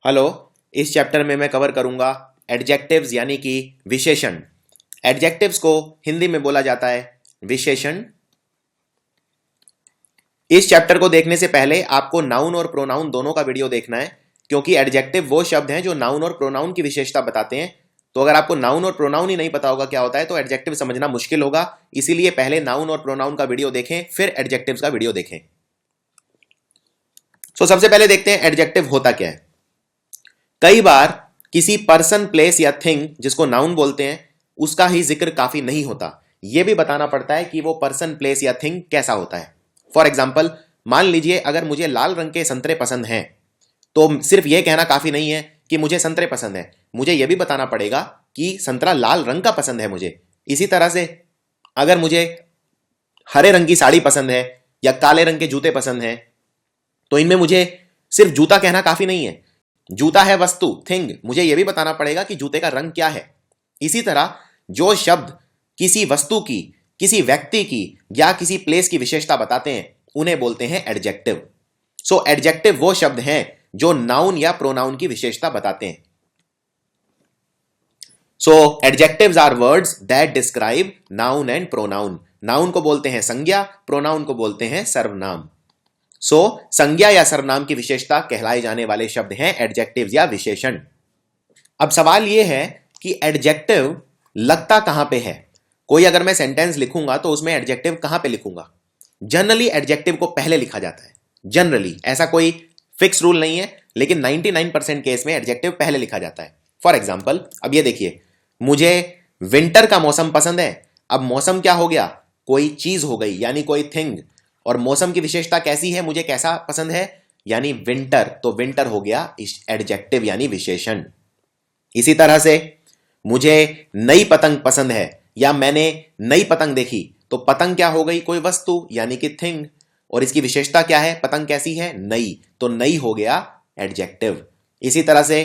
Hello. इस chapter में मैं कवर करूंगा एडजेक्टिव्स यानी कि विशेषण। एडजेक्टिव्स को हिंदी में बोला जाता है विशेषण। इस चैप्टर को देखने से पहले आपको नाउन और प्रोनाउन दोनों का वीडियो देखना है, क्योंकि एडजेक्टिव वो शब्द हैं जो नाउन और प्रोनाउन की विशेषता बताते हैं। तो अगर आपको नाउन और प्रोनाउन ही नहीं पता होगा क्या होता है तो एडजेक्टिव समझना मुश्किल होगा। इसीलिए पहले नाउन और प्रोनाउन का वीडियो देखें, फिर एडजेक्टिव्स का वीडियो देखें। सबसे पहले देखते हैं एडजेक्टिव होता क्या है। कई बार किसी पर्सन, प्लेस या थिंग जिसको नाउन बोलते हैं उसका ही जिक्र काफी नहीं होता, यह भी बताना पड़ता है कि वो पर्सन, प्लेस या थिंग कैसा होता है। फॉर एग्जाम्पल, मान लीजिए अगर मुझे लाल रंग के संतरे पसंद हैं तो सिर्फ यह कहना काफी नहीं है कि मुझे संतरे पसंद है, मुझे यह भी बताना पड़ेगा कि संतरा लाल रंग का पसंद है मुझे। इसी तरह से अगर मुझे हरे रंग की साड़ी पसंद है या काले रंग के जूते पसंद हैं तो इनमें मुझे सिर्फ जूता कहना काफी नहीं है। जूता है वस्तु, थिंग, मुझे यह भी बताना पड़ेगा कि जूते का रंग क्या है। इसी तरह जो शब्द किसी वस्तु की, किसी व्यक्ति की या किसी प्लेस की विशेषता बताते हैं उन्हें बोलते हैं एडजेक्टिव। एडजेक्टिव वो शब्द हैं जो नाउन या प्रोनाउन की विशेषता बताते हैं। Adjectives are words that describe noun and pronoun. Noun को बोलते हैं संज्ञा, प्रोनाउन को बोलते हैं सर्वनाम। संज्ञा या सर्वनाम की विशेषता कहलाए जाने वाले शब्द हैं एडजेक्टिव्स या विशेषण। अब सवाल यह है कि एडजेक्टिव लगता कहां पे है। कोई अगर मैं सेंटेंस लिखूंगा तो उसमें एडजेक्टिव कहां पे लिखूंगा। जनरली एडजेक्टिव को पहले लिखा जाता है। जनरली, ऐसा कोई फिक्स रूल नहीं है, लेकिन 99% केस में एडजेक्टिव पहले लिखा जाता है। फॉर एग्जाम्पल, अब ये देखिए, मुझे विंटर का मौसम पसंद है। अब मौसम क्या हो गया, कोई चीज हो गई, यानी कोई थिंग। और मौसम की विशेषता कैसी है, मुझे कैसा पसंद है, यानी विंटर, तो विंटर हो गया एडजेक्टिव यानी विशेषण। इसी तरह से मुझे नई पतंग पसंद है या मैंने नई पतंग देखी, तो पतंग क्या हो गई, कोई वस्तु यानी कि थिंग। और इसकी विशेषता क्या है, पतंग कैसी है, नई, तो नई हो गया एडजेक्टिव। इसी तरह से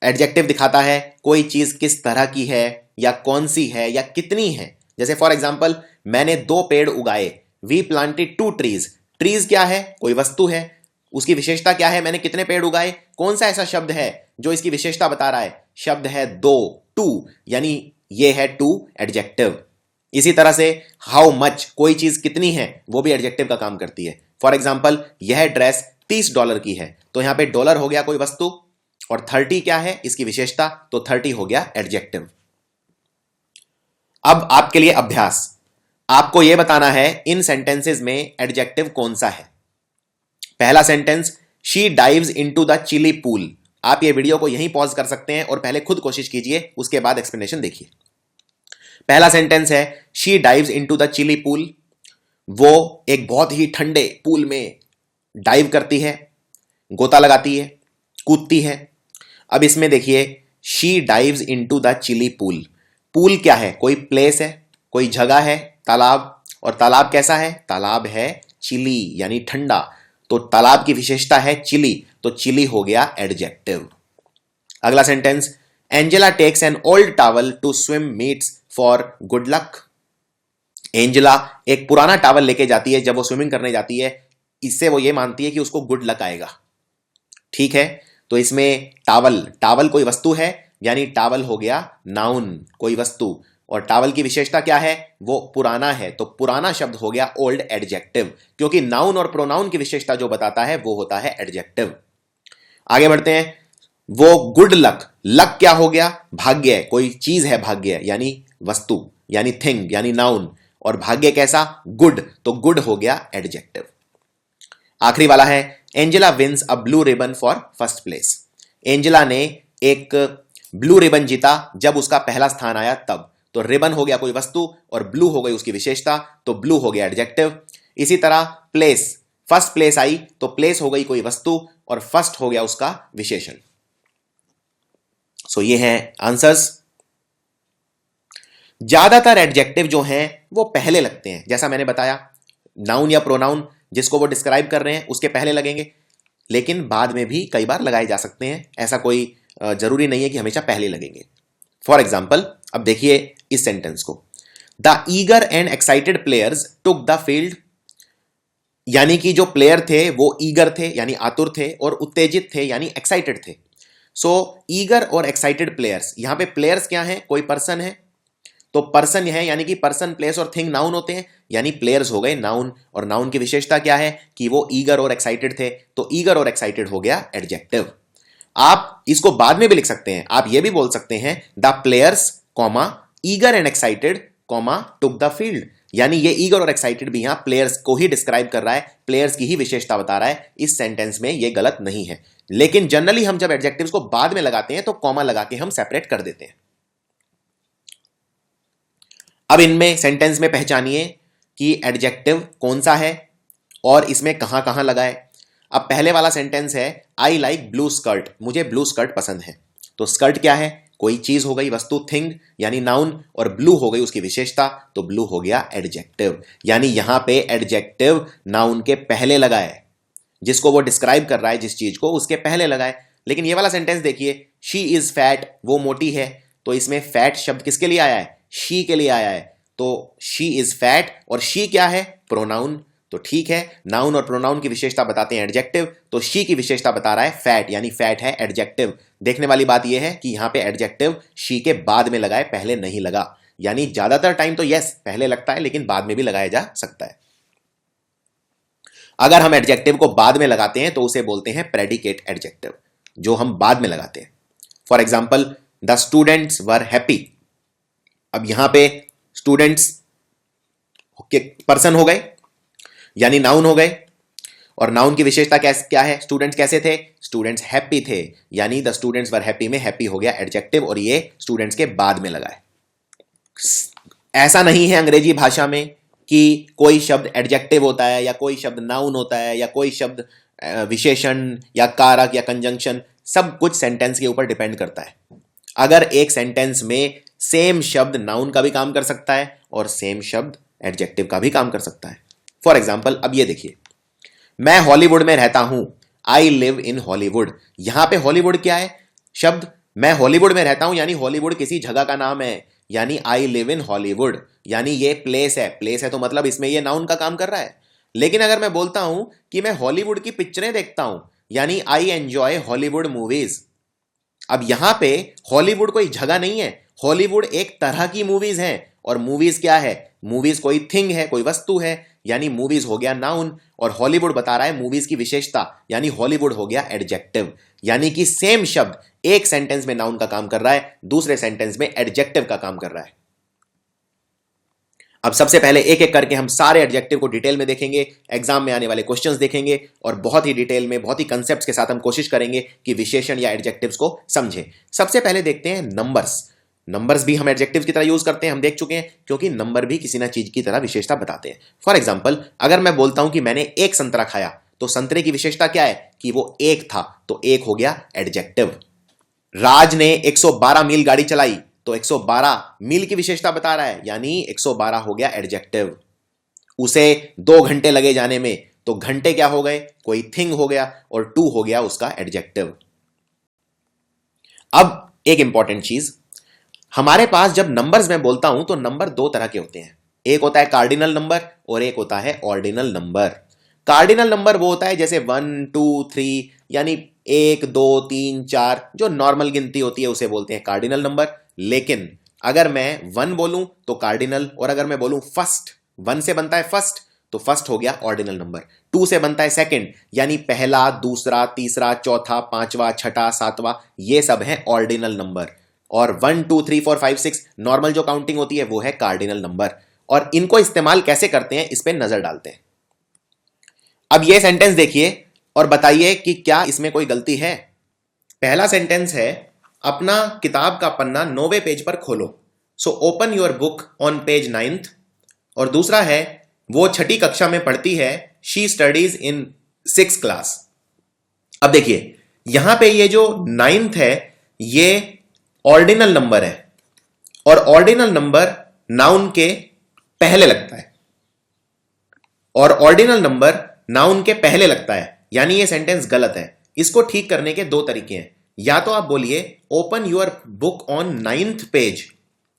एडजेक्टिव दिखाता है कोई चीज किस तरह की है या कौन सी है या कितनी है। जैसे फॉर एग्जाम्पल, मैंने 2 पेड़ उगाए, वी प्लांटेड 2 ट्रीज। ट्रीज क्या है, कोई वस्तु है, उसकी विशेषता क्या है, मैंने कितने पेड़ उगाए। कौन सा ऐसा शब्द है जो इसकी विशेषता बता रहा है, शब्द है 2, 2, यानी ये है 2 एडजेक्टिव। इसी तरह से हाउ मच, कोई चीज कितनी है, वो भी एडजेक्टिव का काम करती है। फॉर एग्जाम्पल, यह ड्रेस $30 की है, तो यहां पे डॉलर हो गया कोई वस्तु, और 30 क्या है इसकी विशेषता, तो 30 हो गया एडजेक्टिव। अब आपके लिए अभ्यास, आपको यह बताना है इन सेंटेंसेस में एडजेक्टिव कौन सा है। पहला sentence, she dives into the chilly pool. आप ये वीडियो को यहीं पॉज कर सकते हैं और पहले खुद कोशिश कीजिए, उसके बाद एक्सप्लेनेशन देखिए। पहला सेंटेंस है she dives into the chilly pool. वो एक बहुत ही ठंडे पूल में डाइव करती है, गोता लगाती है, कूदती है। अब इसमें देखिए, she dives into the chilly pool. Pool क्या है, कोई प्लेस है, कोई जगह है, तालाब। और तालाब कैसा है, तालाब है चिली यानी ठंडा, तो तालाब की विशेषता है चिली, तो चिली हो गया एडजेक्टिव। अगला sentence, Angela takes an old towel to swim meets for good luck. Angela एक पुराना टॉवल लेके जाती है जब वो स्विमिंग करने जाती है, इससे वो ये मानती है कि उसको गुड लक आएगा। ठीक है, तो इसमें टावल, टावल कोई वस्तु है, यानी टावल हो गया नाउन, कोई वस्तु। और टावल की विशेषता क्या है, वो पुराना है, तो पुराना शब्द हो गया ओल्ड एडजेक्टिव, क्योंकि नाउन और प्रोनाउन की विशेषता जो बताता है वो होता है एडजेक्टिव। आगे बढ़ते हैं, वो गुड लक, लक क्या हो गया, भाग्य, कोई चीज है भाग्य, यानी वस्तु, यानी थिंग, यानी नाउन। और भाग्य कैसा, गुड, तो गुड हो गया एडजेक्टिव। आखिरी वाला है, Angela wins a blue ribbon for first place. Angela ने एक ब्लू रिबन जीता जब उसका पहला स्थान आया तब, तो रिबन हो गया कोई वस्तु और ब्लू हो गई उसकी विशेषता, तो ब्लू हो गया एडजेक्टिव। इसी तरह प्लेस, फर्स्ट प्लेस आई तो प्लेस हो गई कोई वस्तु और फर्स्ट हो गया उसका विशेषण। ये है आंसर्स। ज्यादातर एडजेक्टिव जो हैं वो पहले लगते हैं, जैसा मैंने बताया, नाउन या प्रोनाउन जिसको वो डिस्क्राइब कर रहे हैं उसके पहले लगेंगे, लेकिन बाद में भी कई बार लगाए जा सकते हैं। ऐसा कोई जरूरी नहीं है कि हमेशा पहले लगेंगे। फॉर एग्जाम्पल, अब देखिए इस सेंटेंस को, the eager and excited players took the field. यानी कि जो प्लेयर थे वो ईगर थे यानी आतुर थे, और उत्तेजित थे यानी एक्साइटेड थे। सो ईगर और एक्साइटेड प्लेयर्स, यहां पे प्लेयर्स क्या है, कोई पर्सन है, तो पर्सन है यानी कि पर्सन, प्लेस और थिंग नाउन होते हैं, यानी प्लेयर्स हो गए नाउन, और नाउन की विशेषता क्या है कि वो ईगर और एक्साइटेड थे, तो ईगर और एक्साइटेड हो गया एडजेक्टिव। आप इसको बाद में भी लिख सकते हैं, आप ये भी बोल सकते हैं the players comma eager and excited comma took the field, यानी ये ईगर और एक्साइटेड भी यहां प्लेयर्स को ही डिस्क्राइब कर रहा है, प्लेयर्स की ही विशेषता बता रहा है, इस सेंटेंस में ये गलत नहीं है। लेकिन जनरली हम जब एडजेक्टिव्स को बाद में लगाते हैं तो कॉमा लगा के हम सेपरेट कर देते हैं। अब इनमें सेंटेंस में पहचानिए कि एडजेक्टिव कौन सा है और इसमें कहां कहां लगाए। अब पहले वाला सेंटेंस है आई लाइक ब्लू स्कर्ट, मुझे ब्लू स्कर्ट पसंद है, तो स्कर्ट क्या है, कोई चीज हो गई, वस्तु, थिंग यानी नाउन, और ब्लू हो गई उसकी विशेषता, तो ब्लू हो गया एडजेक्टिव। यानी यहां पे एडजेक्टिव नाउन के पहले लगाए, जिसको वो डिस्क्राइब कर रहा है जिस चीज को, उसके पहले लगाए। लेकिन ये वाला सेंटेंस देखिए, शी इज फैट, वो मोटी है, तो इसमें फैट शब्द किसके लिए आया है, शी के लिए आया है, तो शी इज फैट, और शी क्या है, प्रोनाउन, तो ठीक है, नाउन और प्रोनाउन की विशेषता बताते हैं एडजेक्टिव, तो शी की विशेषता बता रहा है फैट, यानी फैट है एडजेक्टिव। देखने वाली बात यह है कि यहां पे एडजेक्टिव शी के बाद में लगाए, पहले नहीं लगा, यानी ज्यादातर टाइम तो यस पहले लगता है, लेकिन बाद में भी लगाया जा सकता है। अगर हम एडजेक्टिव को बाद में लगाते हैं तो उसे बोलते हैं प्रेडिकेट एडजेक्टिव, जो हम बाद में लगाते हैं। For example the students were happy, अब यहां पे स्टूडेंट्स पर्सन हो गए यानी नाउन हो गए, और नाउन की विशेषता क्या है, स्टूडेंट्स कैसे थे, स्टूडेंट्स हैप्पी थे, यानी द स्टूडेंट्स वर हैप्पी में हैप्पी हो गया एडजेक्टिव, और ये स्टूडेंट्स के बाद में लगा है। ऐसा नहीं है अंग्रेजी भाषा में कि कोई शब्द एडजेक्टिव होता है या कोई शब्द नाउन होता है या कोई शब्द विशेषण या कारक या कंजंक्शन, सब कुछ सेंटेंस के ऊपर डिपेंड करता है। अगर एक सेंटेंस में सेम शब्द नाउन का भी काम कर सकता है और सेम शब्द एडजेक्टिव का भी काम कर सकता है। फॉर एग्जाम्पल अब ये देखिए, मैं हॉलीवुड में रहता हूं, आई लिव इन हॉलीवुड, यहां पे हॉलीवुड क्या है, शब्द, मैं हॉलीवुड में रहता हूं यानी हॉलीवुड किसी जगह का नाम है, यानी आई लिव इन हॉलीवुड, यानी ये प्लेस है, प्लेस है तो मतलब इसमें ये नाउन का काम कर रहा है। लेकिन अगर मैं बोलता हूं कि मैं हॉलीवुड की पिक्चरें देखता हूं, यानी आई एंजॉय हॉलीवुड मूवीज, अब यहां पे हॉलीवुड कोई जगह नहीं है, हॉलीवुड एक तरह की मूवीज हैं, और मूवीज क्या है, मूवीज कोई थिंग है, कोई वस्तु है, यानी मूवीज हो गया नाउन, और हॉलीवुड बता रहा है मूवीज की विशेषता, यानी हॉलीवुड हो गया एडजेक्टिव। यानी कि सेम शब्द एक सेंटेंस में नाउन का काम कर रहा है, दूसरे सेंटेंस में एडजेक्टिव का काम कर रहा है। अब सबसे पहले एक एक करके हम सारे एडजेक्टिव को डिटेल में देखेंगे, एग्जाम में आने वाले क्वेश्चंस देखेंगे, और बहुत ही डिटेल में, बहुत ही कंसेप्ट्स के साथ हम कोशिश करेंगे कि विशेषण या एडजेक्टिव्स को समझें। सबसे पहले देखते हैं नंबर्स। नंबर्स भी हम एडजेक्टिव की तरह यूज करते हैं, हम देख चुके हैं, क्योंकि नंबर भी किसी ना चीज की तरह विशेषता बताते हैं। फॉर एग्जाम्पल अगर मैं बोलता हूं कि मैंने एक संतरा खाया, तो संतरे की विशेषता क्या है कि वो एक था, तो एक हो गया एडजेक्टिव। राज ने 112 मील गाड़ी चलाई, तो 112 मील की विशेषता बता रहा है, यानी 112 हो गया एडजेक्टिव। उसे 2 घंटे लगे जाने में, तो घंटे क्या हो गए, कोई थिंग हो गया, और 2 हो गया उसका एडजेक्टिव। अब एक इंपॉर्टेंट चीज, हमारे पास जब नंबर्स में बोलता हूं तो नंबर 2 तरह के होते हैं, एक होता है कार्डिनल नंबर और एक होता है ऑर्डिनल नंबर। कार्डिनल नंबर वो होता है जैसे 1 2 3, यानी 1 2 3 4, जो नॉर्मल गिनती होती है उसे बोलते हैं कार्डिनल नंबर। लेकिन अगर मैं 1 बोलूं तो कार्डिनल, और अगर मैं बोलूं फर्स्ट, 1 से बनता है फर्स्ट, तो फर्स्ट हो गया ऑर्डिनल नंबर। 2 से बनता है सेकंड, यानी पहला, दूसरा, तीसरा, चौथा, पांचवा, छठा, सातवां, ये सब है ऑर्डिनल नंबर। और 1 2 3 4 5 6 नॉर्मल जो काउंटिंग होती है वो है कार्डिनल नंबर। और इनको इस्तेमाल कैसे करते हैं इस पे नजर डालते हैं। अब ये सेंटेंस देखिए और बताइए कि क्या इसमें कोई गलती है। पहला सेंटेंस है, अपना किताब का पन्ना 9वें पेज पर खोलो, so open your book on page 9th। और दूसरा है, वो 6ठी कक्षा में पढ़ती है, she studies in 6th class. अब देखिए यहां पे ये जो 9th है ये ऑर्डिनल नंबर है, और ऑर्डिनल नंबर नाउन के पहले लगता है, और ऑर्डिनल नंबर नाउन के पहले लगता है, यानी ये सेंटेंस गलत है। इसको ठीक करने के 2 तरीके हैं, या तो आप बोलिए open your book on 9th page,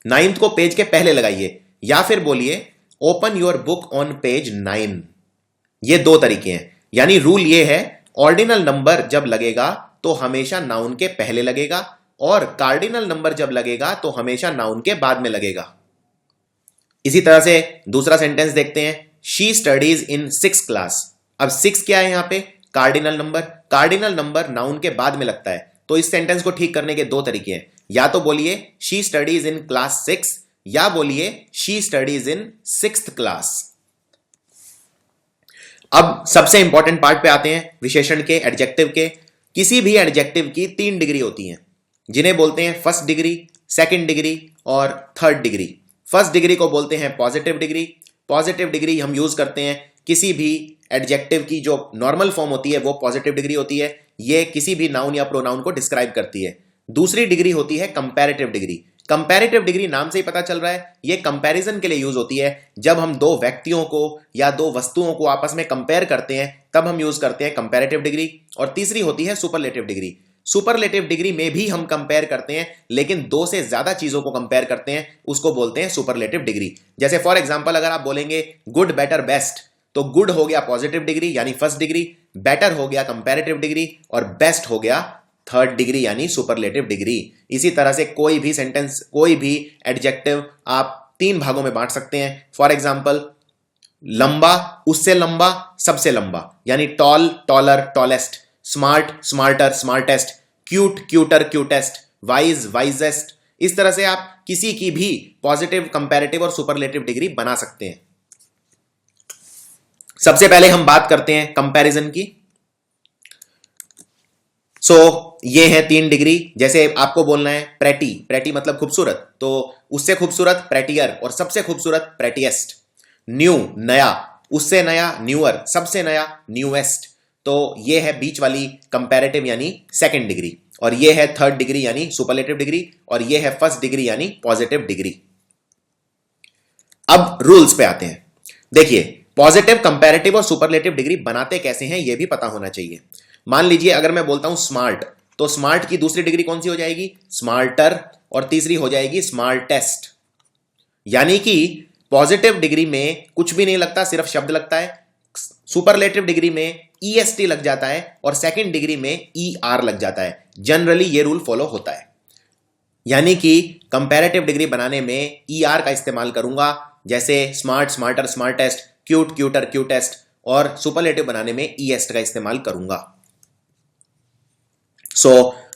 9th को पेज के पहले लगाइए, या फिर बोलिए open your book on page 9। ये 2 तरीके हैं। यानी रूल ये है, ऑर्डिनल नंबर जब लगेगा तो हमेशा नाउन के पहले लगेगा, और कार्डिनल नंबर जब लगेगा तो हमेशा नाउन के बाद में लगेगा। इसी तरह से दूसरा सेंटेंस देखते हैं, she studies in 6th class. अब 6 क्या है यहां पे? Cardinal number. Cardinal number noun के बाद में लगता है, तो इस सेंटेंस को ठीक करने के दो तरीके हैं, या तो बोलिए शी स्टडीज इन क्लास 6, या बोलिए she studies in 6th class. अब सबसे इंपॉर्टेंट पार्ट पे आते हैं, विशेषण के, एडजेक्टिव के। किसी भी एडजेक्टिव की 3 डिग्री होती हैं, जिन्हें बोलते हैं फर्स्ट डिग्री, सेकंड डिग्री और थर्ड डिग्री। फर्स्ट डिग्री को बोलते हैं पॉजिटिव डिग्री। पॉजिटिव डिग्री हम यूज करते हैं किसी भी एडजेक्टिव की जो नॉर्मल फॉर्म होती है वो पॉजिटिव डिग्री होती है, ये किसी भी नाउन या प्रोनाउन को डिस्क्राइब करती है। दूसरी डिग्री होती है कंपैरेटिव डिग्री। कंपैरेटिव डिग्री नाम से ही पता चल रहा है, ये कंपैरिजन के लिए यूज होती है। जब हम दो व्यक्तियों को या दो वस्तुओं को आपस में कंपेयर करते हैं तब हम यूज करते हैं कंपैरेटिव डिग्री। और तीसरी होती है सुपरलेटिव डिग्री। सुपरलेटिव डिग्री में भी हम कंपेयर करते हैं, लेकिन 2 से ज्यादा चीजों को कंपेयर करते हैं, उसको बोलते हैं सुपरलेटिव डिग्री। जैसे फॉर एग्जांपल अगर आप बोलेंगे गुड, बेटर, बेस्ट, तो गुड हो गया पॉजिटिव डिग्री यानी फर्स्ट डिग्री, बेटर हो गया कंपैरेटिव डिग्री, और बेस्ट हो गया थर्ड डिग्री यानी सुपरलेटिव डिग्री। इसी तरह से कोई भी सेंटेंस, कोई भी एडजेक्टिव आप 3 भागों में बांट सकते हैं। फॉर एग्जांपल लंबा, उससे लंबा, सबसे लंबा, यानी tall, taller, tallest, smart, smarter, smartest, cute, cuter, cutest, wise, wisest. इस तरह से आप किसी की भी पॉजिटिव, कंपैरेटिव और सुपरलेटिव डिग्री बना सकते हैं। सबसे पहले हम बात करते हैं कंपैरिजन की। ये है 3 डिग्री। जैसे आपको बोलना है प्रेटी, प्रेटी मतलब खूबसूरत, तो उससे खूबसूरत प्रेटियर, और सबसे खूबसूरत प्रेटिएस्ट। न्यू नया, उससे नया न्यूअर, सबसे नया न्यूएस्ट। तो ये है बीच वाली कंपैरेटिव यानी सेकंड डिग्री, और ये है थर्ड डिग्री यानी सुपरलेटिव डिग्री, और ये है फर्स्ट डिग्री यानी पॉजिटिव डिग्री। अब रूल्स पे आते हैं। देखिए, पॉजिटिव, कंपैरेटिव और सुपरलेटिव डिग्री बनाते कैसे हैं यह भी पता होना चाहिए। मान लीजिए अगर मैं बोलता हूं स्मार्ट, तो स्मार्ट की दूसरी डिग्री कौन सी हो जाएगी? स्मार्टर, और तीसरी हो जाएगी स्मार्टेस्ट। यानी कि पॉजिटिव डिग्री में कुछ भी नहीं लगता, सिर्फ शब्द लगता है। सुपरलेटिव डिग्री में ईएसटी लग जाता है, और सेकंड डिग्री में ईआर लग जाता है। जनरली ये रूल फॉलो होता है। यानी कि कंपैरेटिव डिग्री बनाने में ईआर का इस्तेमाल करूंगा, जैसे smart, smarter, smartest, cute, cuter, cutest, और सुपरलेटिव बनाने में ईएस्ट का इस्तेमाल करूंगा।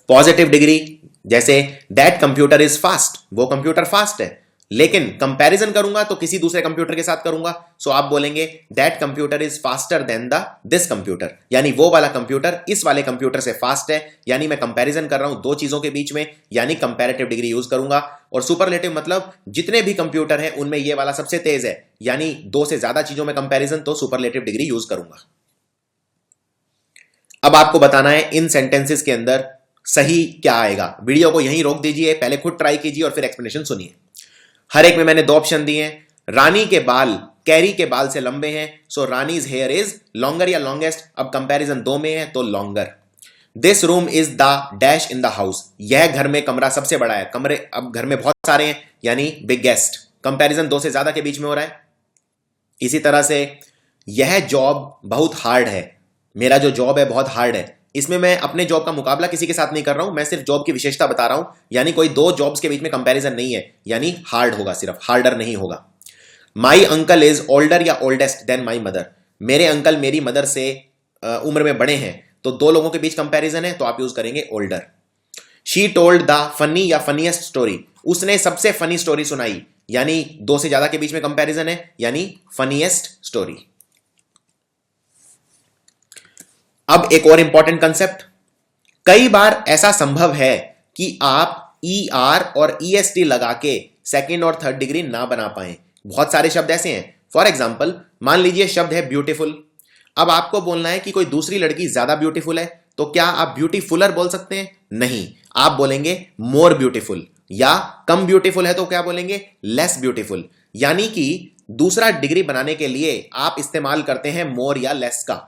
पॉजिटिव डिग्री जैसे दैट कंप्यूटर इज फास्ट, वो कंप्यूटर फास्ट है, लेकिन कंपैरिजन करूंगा तो किसी दूसरे कंप्यूटर के साथ करूंगा। आप बोलेंगे that computer is faster than this computer, यानी वो वाला कंप्यूटर इस वाले कंप्यूटर से फास्ट है। यानी मैं कंपैरिजन कर रहा हूं 2 चीजों के बीच में, यानी कंपैरेटिव डिग्री यूज करूंगा। और सुपरलेटिव मतलब जितने भी कंप्यूटर हैं उनमें ये वाला सबसे तेज है, यानी 2 से ज्यादा चीजों में कंपैरिजन, तो सुपरलेटिव डिग्री यूज करूंगा। अब आपको बताना है इन सेंटेंसेस के अंदर सही क्या आएगा। वीडियो को यहीं रोक दीजिए, पहले खुद ट्राई कीजिए और फिर एक्सप्लेनेशन सुनिए। हर एक में मैंने 2 ऑप्शन दिए हैं। रानी के बाल कैरी के बाल से लंबे हैं, सो रानीज हेयर इज लॉन्गर या लॉन्गेस्ट। अब कंपैरिजन 2 में है तो longer. This room is the dash in the house, यह घर में कमरा सबसे बड़ा है। कमरे अब घर में बहुत सारे हैं, यानी बिगेस्ट। कंपैरिजन 2 से ज्यादा के बीच में हो रहा है। इसी तरह से यह जॉब बहुत हार्ड है, मेरा जो जॉब है बहुत हार्ड है। इसमें मैं अपने जॉब का मुकाबला किसी के साथ नहीं कर रहा हूं, मैं सिर्फ जॉब की विशेषता बता रहा हूं। यानी कोई 2 जॉब्स के बीच में कंपैरिजन नहीं है, यानी हार्ड होगा, सिर्फ हार्डर नहीं होगा। माई अंकल इज ओल्डर या ओल्डेस्ट देन माई मदर, मेरे अंकल मेरी मदर से उम्र में बड़े हैं, तो 2 लोगों के बीच कंपैरिजन है तो आप यूज करेंगे older. She told the funny या फनीएस्ट स्टोरी, उसने सबसे फनी स्टोरी सुनाई, यानी 2 से ज्यादा के बीच में कंपैरिजन है, यानी फनीएस्ट स्टोरी। अब एक और इंपॉर्टेंट कंसेप्ट, कई बार ऐसा संभव है कि आप ईआर और ईएसटी लगा के सेकंड और थर्ड डिग्री ना बना पाए। बहुत सारे शब्द ऐसे हैं। फॉर एग्जाम्पल मान लीजिए शब्द है ब्यूटीफुल। अब आपको बोलना है कि कोई दूसरी लड़की ज्यादा ब्यूटीफुल है, तो क्या आप ब्यूटीफुलर बोल सकते हैं? नहीं, आप बोलेंगे मोर ब्यूटीफुल। या कम ब्यूटीफुल है तो क्या बोलेंगे? Less beautiful. यानी कि दूसरा डिग्री बनाने के लिए आप इस्तेमाल करते हैं मोर या लेस का।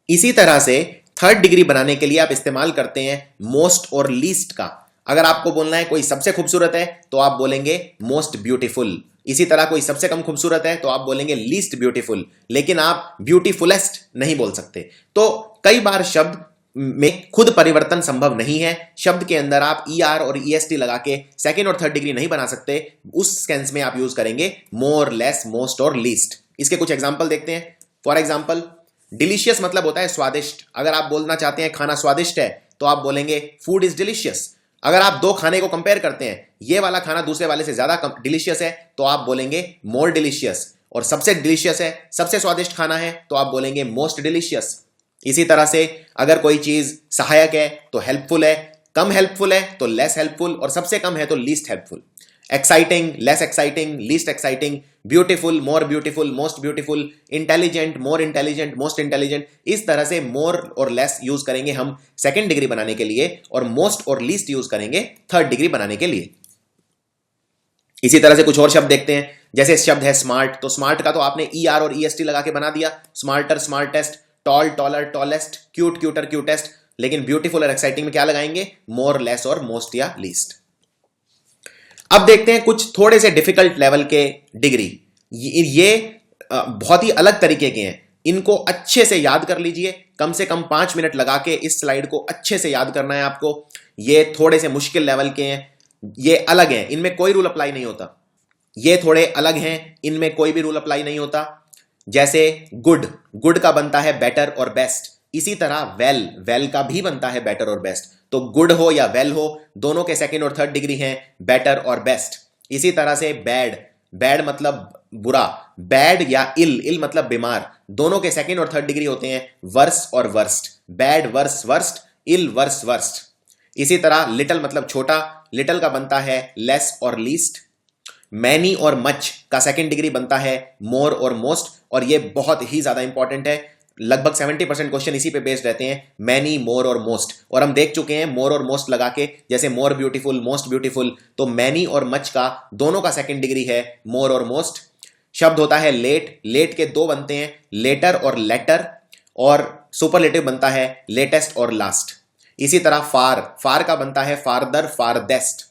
इसी तरह से थर्ड डिग्री बनाने के लिए आप इस्तेमाल करते हैं मोस्ट और लीस्ट का। अगर आपको बोलना है कोई सबसे खूबसूरत है तो आप बोलेंगे मोस्ट ब्यूटीफुल। इसी तरह कोई सबसे कम खूबसूरत है तो आप बोलेंगे लीस्ट ब्यूटीफुल, लेकिन आप ब्यूटीफुलेस्ट नहीं बोल सकते। तो कई बार शब्द में खुद परिवर्तन संभव नहीं है। शब्द के अंदर आप ER और EST लगा के सेकेंड और थर्ड डिग्री नहीं बना सकते। उस सेंस में आप यूज करेंगे मोर, लेस, मोस्ट और लीस्ट। इसके कुछ एग्जांपल देखते हैं। फॉर एग्जांपल, डिलीशियस मतलब होता है स्वादिष्ट। अगर आप बोलना चाहते हैं खाना स्वादिष्ट है तो आप बोलेंगे फूड इज डिलीशियस। अगर आप दो खाने को कंपेयर करते हैं, ये वाला खाना दूसरे वाले से ज्यादा डिलीशियस है, तो आप बोलेंगे मोर डिलीशियस। और सबसे डिलीशियस है, सबसे स्वादिष्ट खाना है, तो आप बोलेंगे मोस्ट डिलीशियस। इसी तरह से अगर कोई चीज सहायक है तो हेल्पफुल है, कम हेल्पफुल है तो लेस हेल्पफुल, और सबसे कम है तो least helpful. Exciting, less exciting, least exciting, beautiful, more beautiful, most beautiful, intelligent, more intelligent, most intelligent. इस तरह से मोर और लेस यूज करेंगे हम सेकेंड डिग्री बनाने के लिए, और मोस्ट और लीस्ट यूज करेंगे थर्ड डिग्री बनाने के लिए। इसी तरह से कुछ और शब्द देखते हैं। जैसे शब्द है स्मार्ट, तो स्मार्ट का तो आपने ER और EST लगा के बना दिया, smarter, smartest, tall, taller, tallest, cute, cuter, cutest. लेकिन ब्यूटीफुल और एक्साइटिंग में क्या लगाएंगे? मोर, लेस और मोस्ट या लीस्ट। अब देखते हैं कुछ थोड़े से डिफिकल्ट लेवल के डिग्री। ये बहुत ही अलग तरीके के हैं। इनको अच्छे से याद कर लीजिए। कम से कम 5 मिनट लगा के इस स्लाइड को अच्छे से याद करना है आपको। ये थोड़े से मुश्किल लेवल के हैं, ये अलग हैं, इनमें कोई रूल अप्लाई नहीं होता। ये थोड़े अलग हैं, इनमें कोई भी रूल अप्लाई नहीं होता। जैसे गुड, गुड का बनता है बेटर और बेस्ट। इसी तरह वेल, वेल का भी बनता है बेटर और बेस्ट। तो गुड हो या वेल हो, दोनों के सेकंड और थर्ड डिग्री हैं बेटर और बेस्ट। इसी तरह से बैड, बैड मतलब बुरा, बैड या इल, इल मतलब बीमार, दोनों के सेकंड और थर्ड डिग्री होते हैं वर्स और वर्स्ट। बैड, वर्स, वर्स्ट, इल, वर्स, वर्स्ट। इसी तरह लिटल मतलब छोटा, लिटल का बनता है लेस और लीस्ट। मैनी और मच का सेकंड डिग्री बनता है मोर और मोस्ट, और ये बहुत ही ज्यादा इंपॉर्टेंट है। लगभग 70% क्वेश्चन इसी पे बेस्ड रहते हैं, मैनी, मोर और मोस्ट। और हम देख चुके हैं मोर और मोस्ट लगा के, जैसे मोर ब्यूटीफुल, मोस्ट ब्यूटीफुल, तो मैनी और मच का दोनों का सेकंड डिग्री है मोर और मोस्ट। शब्द होता है लेट, लेट के दो बनते हैं, लेटर और लेटर, और सुपरलेटिव बनता है लेटेस्ट और लास्ट। इसी तरह फार, फार का बनता है फारदर, फारदेस्ट।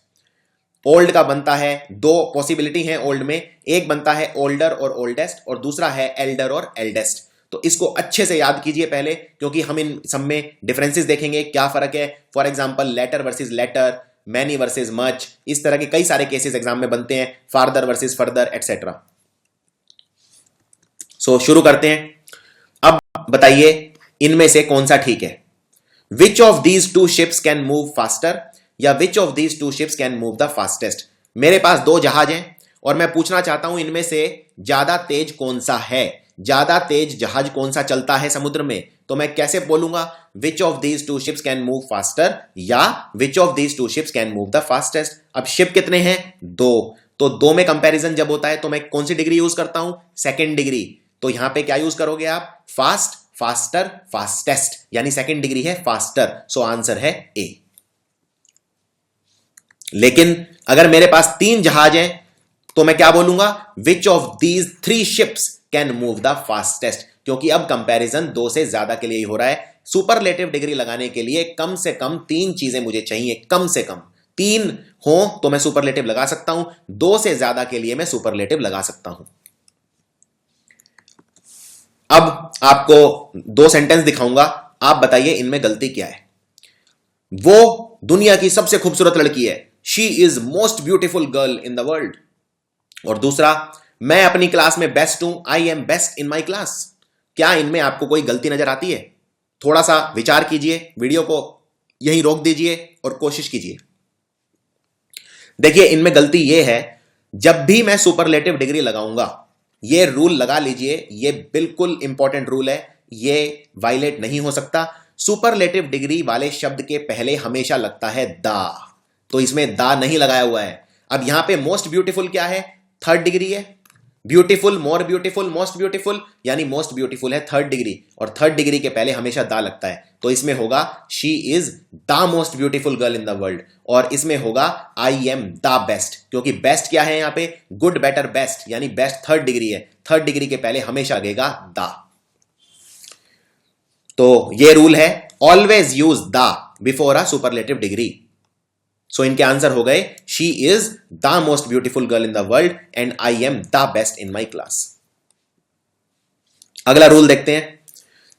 ओल्ड का बनता है, दो पॉसिबिलिटी हैं ओल्ड में, एक बनता है ओल्डर और ओल्डेस्ट, और दूसरा है एल्डर और एल्डेस्ट। तो इसको अच्छे से याद कीजिए पहले, क्योंकि हम इन सब में डिफरेंसेस देखेंगे, क्या फर्क है। For example later versus latter, many versus much, इस तरह के कई सारे केसेस एग्जाम में बनते हैं, फार्दर वर्सेस फर्दर एटसेट्रा। सो शुरू करते हैं। अब बताइए इनमें से कौन सा ठीक है। Which of these two ships can move faster, या which of these two ships can move the fastest. मेरे पास दो जहाज हैं और मैं पूछना चाहता हूं इनमें से ज्यादा तेज कौन सा है, ज्यादा तेज जहाज कौन सा चलता है समुद्र में। तो मैं कैसे बोलूंगा? Which of these two ships can move faster, या which of these two ships can move the fastest. अब शिप कितने हैं? दो। तो दो में कंपैरिजन जब होता है तो मैं कौन सी डिग्री यूज करता हूं? Second degree. तो यहां पे क्या यूज करोगे आप? फास्ट, फास्टर, फास्टेस्ट, यानी सेकेंड डिग्री है फास्टर। सो आंसर है ए। लेकिन अगर मेरे पास 3 जहाज हैं तो मैं क्या बोलूंगा? Which of these 3 ships can move the fastest, क्योंकि अब कंपैरिजन 2 से ज्यादा के लिए ही हो रहा है। सुपरलेटिव डिग्री लगाने के लिए कम से कम 3 चीजें मुझे चाहिए, कम से कम 3 हो तो मैं सुपरलेटिव लगा सकता हूं, 2 से ज्यादा के लिए मैं सुपरलेटिव लगा सकता हूं। अब आपको 2 सेंटेंस दिखाऊंगा, आप बताइए इनमें गलती क्या है। वो दुनिया की सबसे खूबसूरत लड़की है, she is most beautiful girl in the world. और दूसरा, मैं अपनी क्लास में बेस्ट हूं, I am best in my class. क्या इनमें आपको कोई गलती नजर आती है? थोड़ा सा विचार कीजिए, वीडियो को यहीं रोक दीजिए और कोशिश कीजिए। देखिए इनमें गलती यह है, जब भी मैं सुपरलेटिव डिग्री लगाऊंगा, ये रूल लगा लीजिए, ये बिल्कुल इंपॉर्टेंट रूल है, ये वायलेट नहीं हो सकता। सुपरलेटिव डिग्री वाले शब्द के पहले हमेशा लगता है दा, तो इसमें दा नहीं लगाया हुआ है। अब यहां पे मोस्ट ब्यूटीफुल क्या है? थर्ड डिग्री है। Beautiful, more beautiful, most beautiful, यानी मोस्ट ब्यूटीफुल है थर्ड डिग्री, और थर्ड डिग्री के पहले हमेशा दा लगता है। तो इसमें होगा she is the most beautiful girl in the world, और इसमें होगा आई एम द बेस्ट, क्योंकि बेस्ट क्या है यहां पे? गुड, बेटर, बेस्ट, यानी बेस्ट थर्ड डिग्री है। थर्ड डिग्री के पहले हमेशा लगेगा द। तो ये रूल है, always use the before a superlative degree. So इनके आंसर हो गए, she is the most beautiful girl in the world and I am the best in my class. अगला रूल देखते हैं।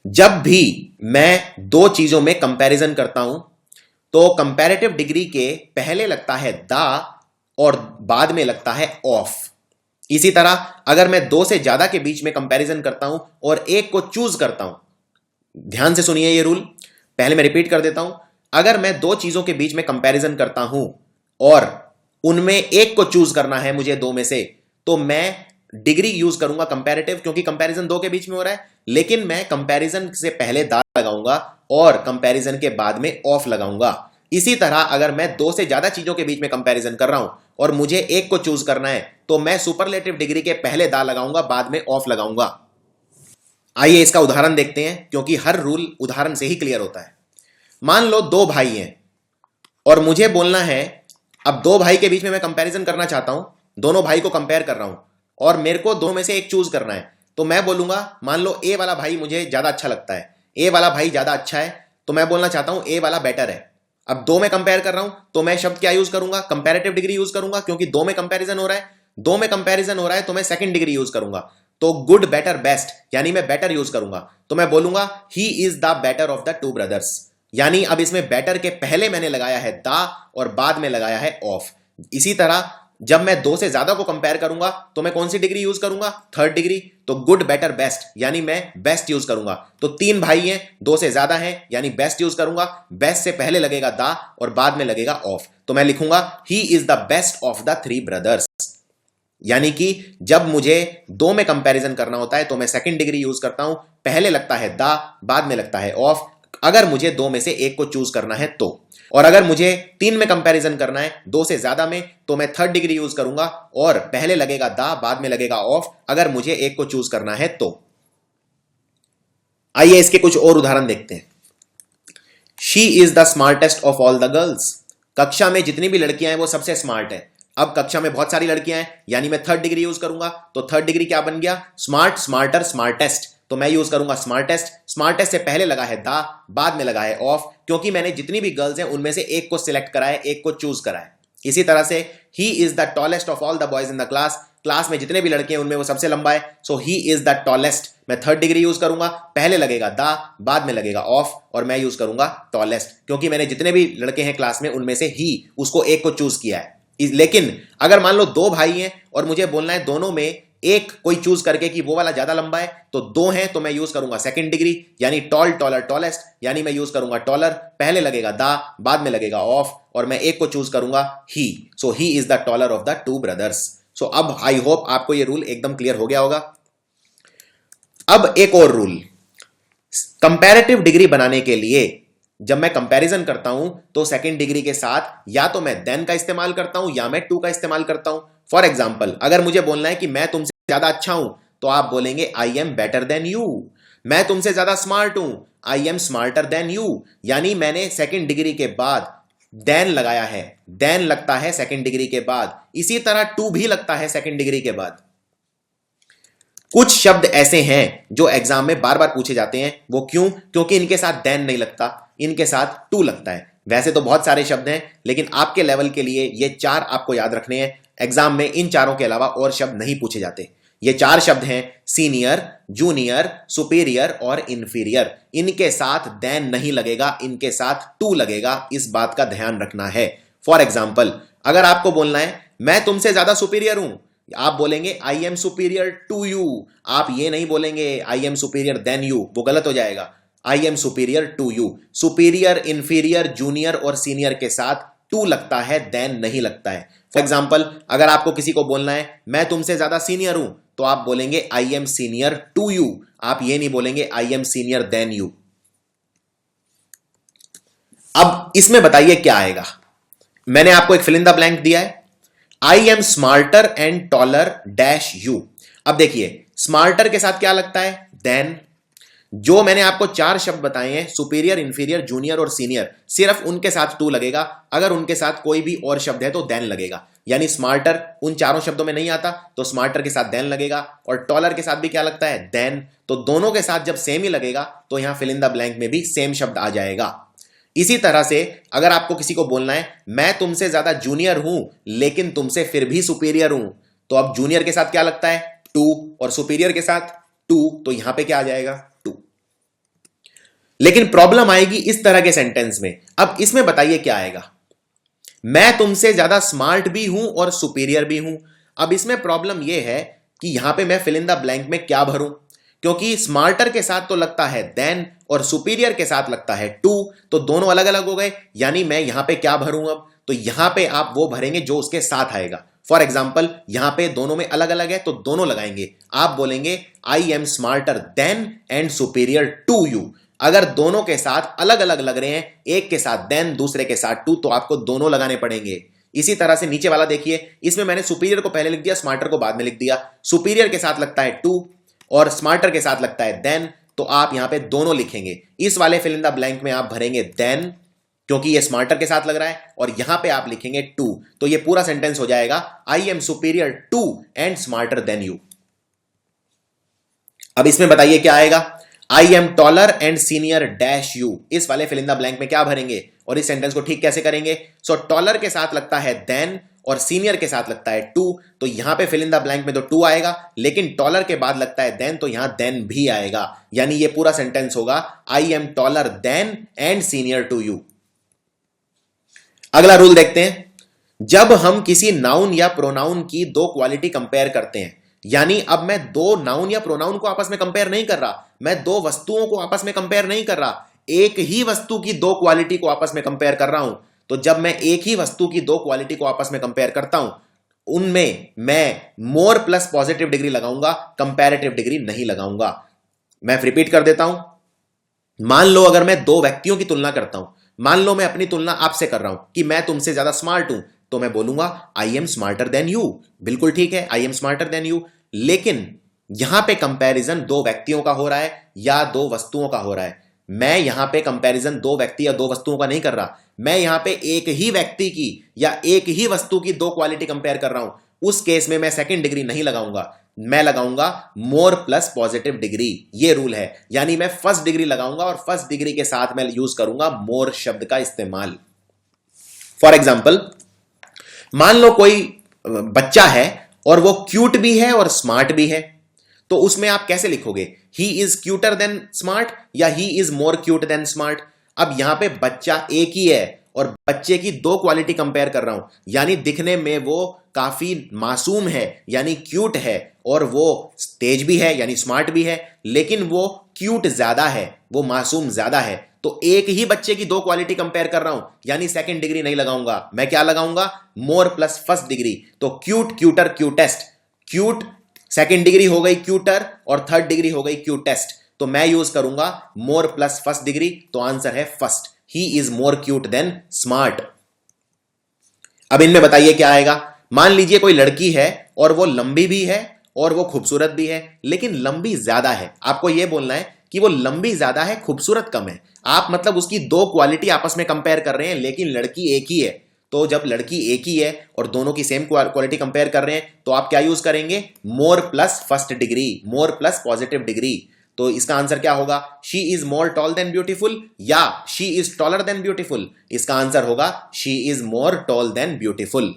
जब भी मैं दो चीजों में कंपैरिजन करता हूं तो कंपैरेटिव डिग्री के पहले लगता है द और बाद में लगता है ऑफ। इसी तरह अगर मैं दो से ज्यादा के बीच में कंपैरिजन करता हूं और एक को चूज करता हूं, ध्यान से सुनिए ये रूल, पहले मैं रिपीट कर देता हूं। अगर मैं दो चीजों के बीच में कंपैरिजन करता हूं और उनमें एक को चूज करना है मुझे दो में से, तो मैं डिग्री यूज करूंगा कंपैरेटिव, क्योंकि कंपैरिजन दो के बीच में हो रहा है, लेकिन मैं कंपैरिजन से पहले दा लगाऊंगा और कंपैरिजन के बाद में ऑफ लगाऊंगा। इसी तरह अगर मैं दो से ज्यादा चीजों के बीच में कंपैरिजन कर रहा हूं और मुझे एक को चूज करना है, तो मैं सुपरलेटिव डिग्री के पहले दा लगाऊंगा, बाद में ऑफ लगाऊंगा। आइए इसका उदाहरण देखते हैं, क्योंकि हर रूल उदाहरण से ही क्लियर होता है। मान लो दो भाई हैं और मुझे बोलना है, अब दो भाई के बीच में मैं कंपैरिजन करना चाहता हूं, दोनों भाई को कंपेयर कर रहा हूं और मेरे को दो में से एक चूज करना है, तो मैं बोलूंगा मान लो ए वाला भाई मुझे ज्यादा अच्छा लगता है, ए वाला भाई ज्यादा अच्छा है, तो मैं बोलना चाहता हूं ए वाला बेटर है। अब दो में कंपेयर कर रहा हूं तो मैं शब्द क्या यूज करूंगा, कंपैरेटिव डिग्री यूज करूंगा, क्योंकि दो में कंपैरिजन हो रहा है, दो में कंपैरिजन हो रहा है तो मैं सेकंड डिग्री यूज करूंगा। तो गुड बेटर बेस्ट यानी मैं बेटर यूज करूंगा, तो मैं बोलूंगा ही is the better of the two brothers. यानी अब इसमें बेटर के पहले मैंने लगाया है द और बाद में लगाया है ऑफ। इसी तरह जब मैं दो से ज्यादा को कंपेयर करूंगा तो मैं कौन सी डिग्री यूज करूंगा, थर्ड डिग्री। तो गुड बेटर बेस्ट यानी मैं बेस्ट यूज करूंगा। तो तीन भाई हैं, दो से ज्यादा हैं, यानी बेस्ट यूज करूंगा, बेस्ट से पहले लगेगा द और बाद में लगेगा ऑफ, तो मैं लिखूंगा ही is the best of the three brothers. यानी कि जब मुझे दो में कंपैरिजन करना होता है तो मैं सेकंड डिग्री यूज करता हूं, पहले लगता है द, बाद में लगता है ऑफ, अगर मुझे दो में से एक को चूज करना है तो। और अगर मुझे तीन में कंपैरिजन करना है दो से ज्यादा में, तो मैं थर्ड डिग्री यूज करूंगा और पहले लगेगा द, बाद में लगेगा ऑफ, अगर मुझे एक को चूज करना है तो। आइए इसके कुछ और उदाहरण देखते हैं। She is the smartest of all the girls. कक्षा में जितनी भी लड़कियां हैं वो सबसे स्मार्ट है। अब कक्षा में बहुत सारी लड़कियां हैं, यानी मैं थर्ड डिग्री यूज करूंगा, तो थर्ड डिग्री क्या बन गया, स्मार्ट, स्मार्टर, स्मार्टेस्ट, तो मैं यूज करूंगा स्मार्टेस्ट। स्मार्टेस्ट से पहले लगा है द, बाद में लगा है ऑफ, क्योंकि मैंने जितनी भी गर्ल्स हैं उनमें से एक को सिलेक्ट करा है, एक को चूज करा है। इसी तरह से ही is the tallest of all the boys in the class. Class में जितने भी लड़के हैं उनमें वो सबसे लंबा है, सो ही इज द टॉलेस्ट। मैं थर्ड डिग्री यूज करूंगा, पहले लगेगा द, बाद में लगेगा ऑफ, और मैं यूज करूंगा टॉलेस्ट, क्योंकि मैंने जितने भी लड़के हैं क्लास में उनमें से ही उसको एक को चूज किया है। लेकिन अगर मान लो दो भाई हैं और मुझे बोलना है दोनों में एक कोई चूज करके कि वो वाला ज्यादा लंबा है, तो दो हैं तो मैं यूज करूंगा सेकंड डिग्री, यानी टॉल, टॉलर, टॉलेस्ट, यानी मैं यूज करूंगा टॉलर, पहले लगेगा द, बाद में लगेगा ऑफ, और मैं एक को चूज करूंगा ही, so he is the taller of the two brothers. So अब आई होप आपको ये रूल एकदम क्लियर हो गया होगा। अब एक और रूल, कंपैरेटिव डिग्री बनाने के लिए जब मैं कंपैरिजन करता हूं तो सेकंड डिग्री के साथ या तो मैं देन का इस्तेमाल करता हूं या मैं टू का इस्तेमाल करता हूं। फॉर एग्जाम्पल अगर मुझे बोलना है कि मैं तुमसे ज्यादा अच्छा हूं, तो आप बोलेंगे I am better than you. मैं तुमसे ज्यादा स्मार्ट हूं, आई एम स्मार्टर देन यू, यानी मैंने सेकंड डिग्री के बाद देन लगाया है, देन लगता है सेकंड डिग्री के बाद। इसी तरह टू भी लगता है सेकंड डिग्री के बाद। कुछ शब्द ऐसे हैं जो एग्जाम में बार बार पूछे जाते हैं, वो क्यों, क्योंकि इनके साथ देन नहीं लगता, इनके साथ टू लगता है। वैसे तो बहुत सारे शब्द हैं, लेकिन आपके लेवल के लिए ये चार आपको याद रखने हैं। एग्जाम में इन चारों के अलावा और शब्द नहीं पूछे जाते। ये चार शब्द हैं सीनियर, जूनियर, सुपीरियर और इंफीरियर। इनके साथ देन नहीं लगेगा, इनके साथ टू लगेगा, इस बात का ध्यान रखना है। फॉर एग्जाम्पल अगर आपको बोलना है मैं तुमसे ज्यादा सुपीरियर हूं, आप बोलेंगे I am superior to you. आप ये नहीं बोलेंगे I am superior than you, वो गलत हो जाएगा। I am superior to you. Superior, inferior, junior और सीनियर के साथ टू लगता है, देन नहीं लगता है। फॉर एग्जाम्पल अगर आपको किसी को बोलना है मैं तुमसे ज्यादा सीनियर हूं, तो आप बोलेंगे I am senior to you. आप ये नहीं बोलेंगे I am senior than you. अब इसमें बताइए क्या आएगा। मैंने आपको एक फिल इन द ब्लैंक दिया है, I am smarter and taller dash you. अब देखिए स्मार्टर के साथ क्या लगता है, देन। जो मैंने आपको चार शब्द बताए हैं सुपीरियर, इंफीरियर, जूनियर और सीनियर, सिर्फ उनके साथ टू लगेगा। अगर उनके साथ कोई भी और शब्द है तो देन लगेगा। यानी स्मार्टर उन चारों शब्दों में नहीं आता, तो स्मार्टर के साथ देन लगेगा। और टॉलर के साथ भी क्या लगता है, देन। तो दोनों के साथ जब सेम ही लगेगा तो यहां फिल इन द ब्लैंक में भी सेम शब्द आ जाएगा। इसी तरह से अगर आपको किसी को बोलना है मैं तुमसे ज्यादा जूनियर हूं लेकिन तुमसे फिर भी सुपीरियर हूं, तो अब जूनियर के साथ क्या लगता है, टू, और सुपीरियर के साथ टू, तो यहां पे क्या आ जाएगा, टू। लेकिन प्रॉब्लम आएगी इस तरह के सेंटेंस में। अब इसमें बताइए क्या आएगा, मैं तुमसे ज्यादा स्मार्ट भी हूं और सुपीरियर भी हूं। अब इसमें प्रॉब्लम यह है कि यहां पे मैं फिल इन द ब्लैंक में क्या भरूं, क्योंकि स्मार्टर के साथ तो लगता है देन और सुपीरियर के साथ लगता है टू, तो दोनों अलग अलग हो गए। यानी मैं यहां पे क्या भरूं, अब तो यहां पे आप वो भरेंगे जो उसके साथ आएगा। फॉर एग्जाम्पल यहां पे दोनों में अलग अलग है तो दोनों लगाएंगे। आप बोलेंगे I am smarter than and superior to you. अगर दोनों के साथ अलग अलग लग रहे हैं, एक के साथ देन दूसरे के साथ टू, तो आपको दोनों लगाने पड़ेंगे। इसी तरह से नीचे वाला देखिए, इसमें मैंने सुपीरियर को पहले लिख दिया, स्मार्टर को बाद में लिख दिया। सुपीरियर के साथ लगता है टू और स्मार्टर के साथ लगता है देन, तो आप यहां पे दोनों लिखेंगे। इस वाले फिल इन द ब्लैंक में आप भरेंगे देन, क्योंकि ये स्मार्टर के साथ लग रहा है, और यहां पे आप लिखेंगे टू। तो ये पूरा सेंटेंस हो जाएगा I am superior to and smarter than you. अब इसमें बताइए क्या आएगा, I am taller and senior dash you. इस वाले फिल इन द ब्लैंक में क्या भरेंगे और इस सेंटेंस को ठीक कैसे करेंगे। सो टॉलर के साथ लगता है देन और सीनियर के साथ लगता है टू, तो यहां पे फिल इन द ब्लैंक में तो टू आएगा, लेकिन टॉलर के बाद लगता है देन, तो यहां देन भी आएगा। यानी ये पूरा सेंटेंस होगा I am taller than and senior to you. अगला रूल देखते हैं, जब हम किसी नाउन या प्रोनाउन की दो क्वालिटी कंपेयर करते हैं, यानी अब मैं दो नाउन या प्रोनाउन को आपस में कंपेयर नहीं कर रहा, मैं दो वस्तुओं को आपस में कंपेयर नहीं कर रहा, एक ही वस्तु की दो क्वालिटी को आपस में कंपेयर कर रहा हूं। तो जब मैं एक ही वस्तु की दो क्वालिटी को आपस में कंपेयर करता हूं, उनमें मैं मोर प्लस पॉजिटिव डिग्री लगाऊंगा, कंपैरेटिव डिग्री नहीं लगाऊंगा। मैं रिपीट कर देता हूं, मान लो अगर मैं दो व्यक्तियों की तुलना करता हूं, मान लो मैं अपनी तुलना आपसे कर रहा हूं कि मैं तुमसे ज्यादा स्मार्ट हूं, तो मैं बोलूंगा आई एम स्मार्टर देन यू। बिल्कुल ठीक है, I am smarter than you. लेकिन यहां पे कंपैरिजन दो व्यक्तियों का हो रहा है या दो वस्तुओं का हो रहा है। मैं यहां पे कंपैरिजन दो व्यक्ति या दो वस्तुओं का नहीं कर रहा, मैं यहां पे एक ही व्यक्ति की या एक ही वस्तु की दो क्वालिटी कंपेयर कर रहा हूं। उस केस में मैं सेकंड डिग्री नहीं लगाऊंगा, मैं लगाऊंगा मोर प्लस पॉजिटिव डिग्री। ये रूल है, यानी मैं फर्स्ट डिग्री लगाऊंगा और फर्स्ट डिग्री के साथ मैं यूज करूंगा मोर शब्द का इस्तेमाल। फॉर एग्जाम्पल मान लो कोई बच्चा है और वो क्यूट भी है और स्मार्ट भी है, तो उसमें आप कैसे लिखोगे, he is cuter than smart या he is more cute than smart. अब यहां पे बच्चा एक ही है और बच्चे की दो क्वालिटी कंपेयर कर रहा हूं, यानी दिखने में वो काफी मासूम है यानी क्यूट है, और वो तेज भी है यानी स्मार्ट भी है, लेकिन वो क्यूट ज्यादा है, वो मासूम ज्यादा है। तो एक ही बच्चे की दो क्वालिटी कंपेयर कर रहा हूं, यानी सेकंड डिग्री नहीं लगाऊंगा, मैं क्या लगाऊंगा, मोर प्लस फर्स्ट डिग्री। तो cute, cuter, cutest, cute second degree हो गई क्यूटर और थर्ड डिग्री हो गई क्यूटेस्ट, तो मैं यूज करूंगा मोर प्लस फर्स्ट डिग्री। तो आंसर है first, he is more cute than smart. अब इनमें बताइए क्या आएगा, मान लीजिए कोई लड़की है और वो लंबी भी है और वो खूबसूरत भी है, लेकिन लंबी ज्यादा है। आपको यह बोलना है कि वो लंबी ज्यादा है, खूबसूरत कम है। आप मतलब उसकी दो क्वालिटी आपस में कंपेयर कर रहे हैं, लेकिन लड़की एक ही है। तो जब लड़की एक ही है और दोनों की सेम क्वालिटी कंपेयर कर रहे हैं, तो आप क्या यूज करेंगे, more plus first degree, more plus positive degree. तो इसका आंसर क्या होगा, she is more tall than beautiful या she is taller than beautiful. इसका आंसर होगा she is more tall than beautiful.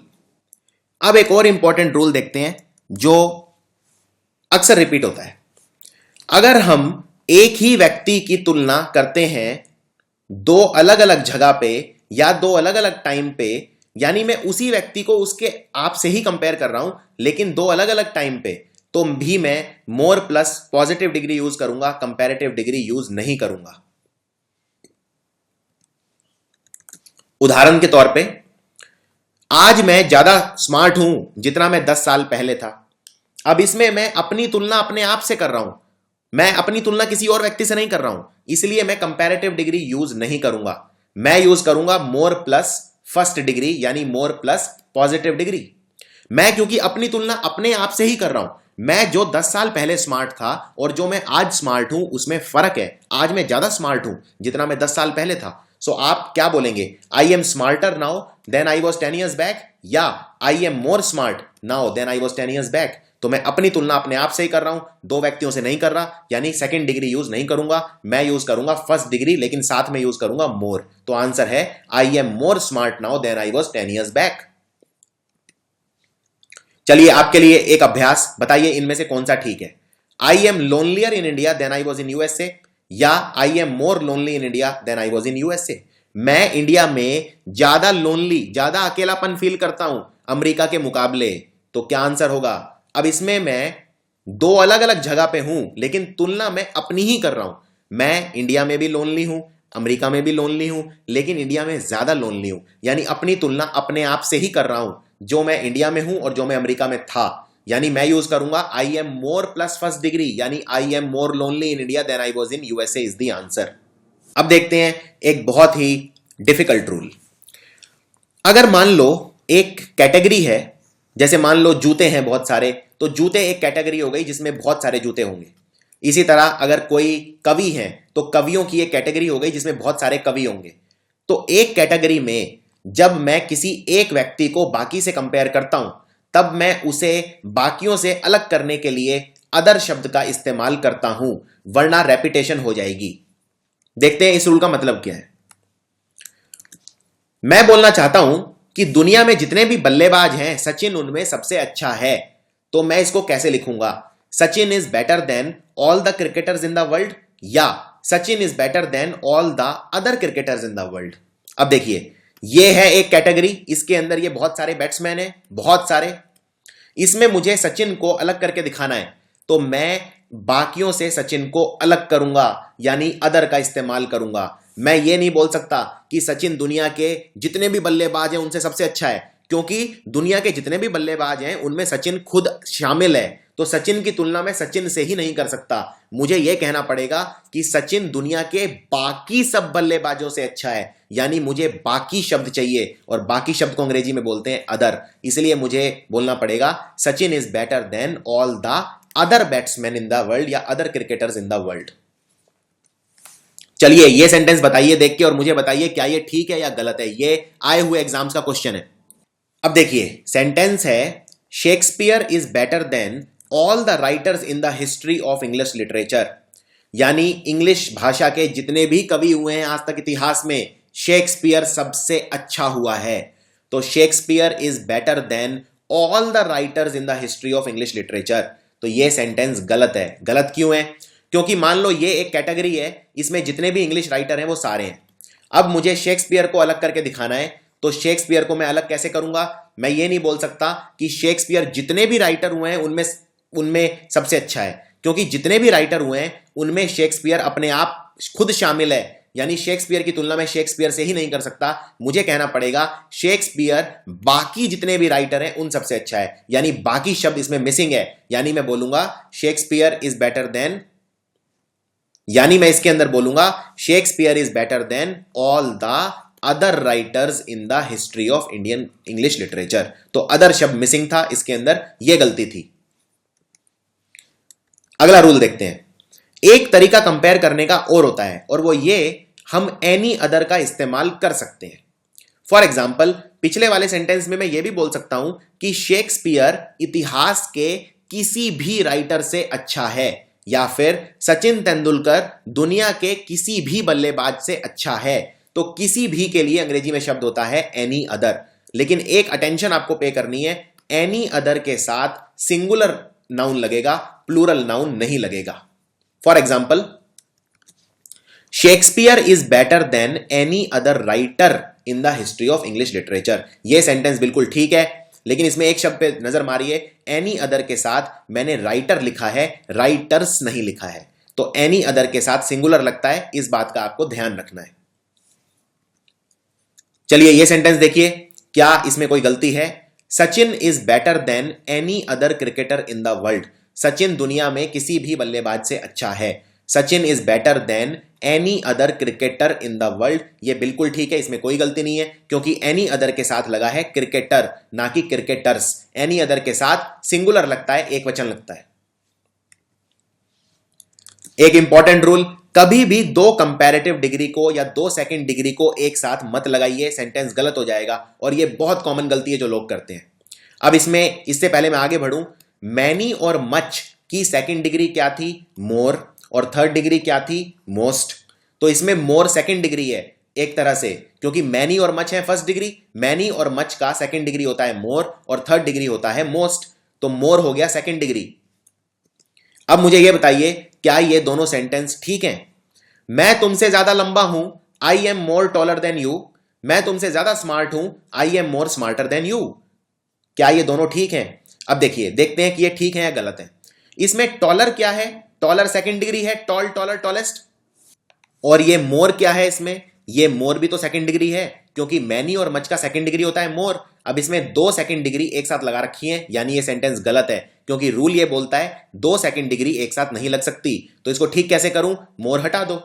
अब एक और इंपॉर्टेंट रूल देखते हैं जो अक्सर रिपीट होता है। अगर हम एक ही व्यक्ति की तुलना करते हैं दो अलग अलग जगह पे या दो अलग अलग टाइम पे, यानी मैं उसी व्यक्ति को उसके आप से ही कंपेयर कर रहा हूं लेकिन दो अलग अलग टाइम पे, तो भी मैं मोर प्लस पॉजिटिव डिग्री यूज करूंगा, कंपैरेटिव डिग्री यूज नहीं करूंगा। उदाहरण के तौर पे आज मैं ज्यादा स्मार्ट हूं जितना मैं 10 साल पहले था। अब इसमें मैं अपनी तुलना अपने आप से कर रहा हूं, मैं अपनी तुलना किसी और व्यक्ति से नहीं कर रहा हूं, इसलिए मैं कंपैरेटिव डिग्री यूज नहीं करूंगा। मैं यूज करूंगा मोर प्लस फर्स्ट डिग्री यानी मोर प्लस पॉजिटिव डिग्री। मैं क्योंकि अपनी तुलना अपने आप से ही कर रहा हूं, मैं जो 10 साल पहले स्मार्ट था और जो मैं आज स्मार्ट हूं उसमें फर्क है। आज मैं ज्यादा स्मार्ट हूं जितना मैं 10 साल पहले था। सो आप क्या बोलेंगे, I am smarter now than I was 10 years back, या I am more smart now than I was 10 years back. तो मैं अपनी तुलना अपने आप से ही कर रहा हूं, दो व्यक्तियों से नहीं कर रहा, यानी सेकंड डिग्री यूज नहीं करूंगा, मैं यूज करूंगा फर्स्ट डिग्री, लेकिन साथ में यूज करूंगा मोर। तो आंसर है I am more smart now than I was 10 years back. चलिए आपके लिए एक अभ्यास, बताइए इनमें से कौन सा ठीक है। I am lonelier in India than I was in USA, या I am more lonely in India than I was in USA, मैं इंडिया में ज्यादा लोनली, ज्यादा अकेलापन फील करता हूं अमेरिका के मुकाबले, तो क्या आंसर होगा? अब इसमें मैं दो अलग अलग जगह पे हूं लेकिन तुलना मैं अपनी ही कर रहा हूं। मैं इंडिया में भी लोनली हूं, अमेरिका में भी लोनली हूं, लेकिन इंडिया में ज्यादा लोनली हूं, यानी अपनी तुलना अपने आप से ही कर रहा हूं, जो मैं इंडिया में हूं और जो मैं अमेरिका में था। यानी मैं यूज करूंगा I am more plus first degree, यानी I am more lonely in India than I was in USA is the answer. अब देखते हैं एक बहुत ही डिफिकल्ट रूल। अगर मान लो एक कैटेगरी है, जैसे मान लो जूते हैं बहुत सारे, तो जूते एक कैटेगरी हो गई जिसमें बहुत सारे जूते होंगे। इसी तरह अगर कोई कवि है तो कवियों की एक कैटेगरी हो गई जिसमें बहुत सारे कवि होंगे। तो एक कैटेगरी में जब मैं किसी एक व्यक्ति को बाकी से कंपेयर करता हूं, तब मैं उसे बाकियों से अलग करने के लिए अदर शब्द का इस्तेमाल करता हूं, वरना रेपिटेशन हो जाएगी। देखते हैं इस रूल का मतलब क्या है। मैं बोलना चाहता हूं कि दुनिया में जितने भी बल्लेबाज हैं सचिन उनमें सबसे अच्छा है, तो मैं इसको कैसे लिखूंगा? Sachin is better than all the cricketers in the world, या Sachin is better than all the other cricketers in the world. अब देखिए, ये है एक कैटेगरी, इसके अंदर ये बहुत सारे बैट्समैन हैं, बहुत सारे। इसमें मुझे सचिन को अलग करके दिखाना है, तो मैं बाकियों से सचिन को अलग करूंगा, यानी अदर का इस्तेमाल करूंगा। मैं ये नहीं बोल सकता कि सचिन दुनिया के जितने भी बल्लेबाज हैं उनसे सबसे अच्छा है, क्योंकि दुनिया के जितने भी बल्लेबाज हैं उनमें सचिन खुद शामिल है, तो सचिन की तुलना मैं सचिन से ही नहीं कर सकता। मुझे यह कहना पड़ेगा कि सचिन दुनिया के बाकी सब बल्लेबाजों से अच्छा है, यानी मुझे बाकी शब्द चाहिए, और बाकी शब्द को अंग्रेजी में बोलते हैं अदर। इसलिए मुझे बोलना पड़ेगा Sachin is better than all the other batsman in the world, या other cricketers in the world. चलिए ये सेंटेंस बताइए देख के, और मुझे बताइए क्या ये ठीक है या गलत है। ये आए हुए एग्जाम्स का क्वेश्चन है। अब देखिए सेंटेंस है, Shakespeare is better than all the writers in the history of English literature, यानी इंग्लिश भाषा के जितने भी कवि हुए हैं आज तक इतिहास में, शेक्सपियर सबसे अच्छा हुआ है। तो Shakespeare is better than all the writers in the history of English literature. तो ये सेंटेंस गलत है। गलत क्यों है? क्योंकि मान लो ये एक कैटेगरी है, इसमें जितने भी इंग्लिश राइटर हैं वो सारे हैं। अब मुझे शेक्सपियर को अलग करके दिखाना है, तो शेक्सपियर को मैं अलग कैसे करूंगा? मैं ये नहीं बोल सकता कि शेक्सपियर जितने भी राइटर हुए हैं उनमें सबसे अच्छा है, क्योंकि जितने भी राइटर हुए हैं उनमें शेक्सपियर अपने आप खुद शामिल है, यानी शेक्सपियर की तुलना में शेक्सपियर से ही नहीं कर सकता। मुझे कहना पड़ेगा शेक्सपियर बाकी जितने भी राइटर हैं उन सबसे अच्छा है, यानी बाकी शब्द इसमें मिसिंग है। यानी मैं बोलूंगा शेक्सपियर इज बेटर देन, यानी मैं इसके अंदर बोलूंगा Shakespeare is better than all the other writers in the history of Indian English literature. तो अदर शब्द मिसिंग था इसके अंदर, यह गलती थी। अगला रूल देखते हैं। एक तरीका कंपेयर करने का और होता है, और वो ये, हम एनी अदर का इस्तेमाल कर सकते हैं। फॉर एग्जाम्पल, पिछले वाले सेंटेंस में मैं ये भी बोल सकता हूं कि शेक्सपियर इतिहास के किसी भी राइटर से अच्छा है, या फिर सचिन तेंदुलकर दुनिया के किसी भी बल्लेबाज से अच्छा है। तो किसी भी के लिए अंग्रेजी में शब्द होता है एनी अदर, लेकिन एक अटेंशन आपको पे करनी है, एनी अदर के साथ सिंगुलर नाउन लगेगा, प्लूरल नाउन नहीं लगेगा। For example, Shakespeare is better then any other writer in the history of English literature. यह सेंटेंस बिल्कुल ठीक है, लेकिन इसमें एक शब्द पे नजर मारिए, एनी अदर के साथ मैंने राइटर लिखा है, राइटर्स नहीं लिखा है। तो एनी अदर के साथ सिंगुलर लगता है, इस बात का आपको ध्यान रखना है। चलिए यह सेंटेंस देखिए, क्या इसमें कोई गलती है? Sachin is better then any other cricketer in the world. Sachin दुनिया में किसी भी बल्लेबाज से अच्छा है। Sachin is better then any other cricketer in the world, ये बिल्कुल ठीक है, इसमें कोई गलती नहीं है, क्योंकि एनी अदर के साथ लगा है क्रिकेटर, ना कि क्रिकेटर्स। एनी अदर के साथ सिंगुलर लगता है, एक वचन लगता है। एक इंपॉर्टेंट रूल, कभी भी दो कंपैरेटिव डिग्री को या दो सेकंड डिग्री को एक साथ मत लगाइए, सेंटेंस गलत हो जाएगा, और यह बहुत कॉमन गलती है जो लोग करते हैं। अब इससे पहले मैं आगे बढ़ूं, मैनी और मच की सेकंड डिग्री क्या थी? मोर, और थर्ड डिग्री क्या थी? मोस्ट। तो इसमें मोर सेकंड डिग्री है एक तरह से, क्योंकि मैनी और मच है फर्स्ट डिग्री, मैनी और मच का सेकंड डिग्री होता है मोर, और थर्ड डिग्री होता है मोस्ट। तो मोर हो गया सेकंड डिग्री। अब मुझे यह बताइए, क्या ये दोनों सेंटेंस ठीक हैं? मैं तुमसे ज्यादा लंबा हूं, आई am more taller than you. मैं तुमसे ज्यादा स्मार्ट हूं, आई am more smarter than you. क्या ये दोनों ठीक हैं? अब देखिए, देखते हैं कि ये ठीक है या गलत है। इसमें टॉलर क्या है? टॉलर सेकंड डिग्री है, टॉल, टॉलर, टॉलेस्ट। और ये मोर क्या है? इसमें ये मोर भी तो सेकंड डिग्री है, क्योंकि मैनी और मच का सेकंड डिग्री होता है मोर। अब इसमें दो सेकंड डिग्री एक साथ लगा रखी है, यानी ये सेंटेंस गलत है, क्योंकि रूल ये बोलता है दो सेकंड डिग्री एक साथ नहीं लग सकती। तो इसको ठीक कैसे करूं? मोर हटा दो,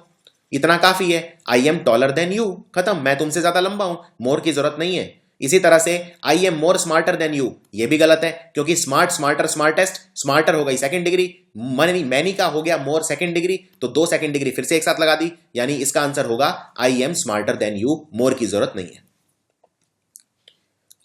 इतना काफी है। I am taller then you, खत्म, मैं तुमसे ज्यादा लंबा हूं, मोर की जरूरत नहीं है। इसी तरह से आई am more smarter than you, ये भी गलत है, क्योंकि स्मार्ट, स्मार्टर, स्मार्टेस्ट, स्मार्टर हो गई सेकंड डिग्री, मैनी, मैनी का हो गया मोर सेकंड डिग्री, तो दो सेकंड डिग्री फिर से एक साथ लगा दी, यानी इसका आंसर होगा I am smarter than you, more की जरूरत नहीं है।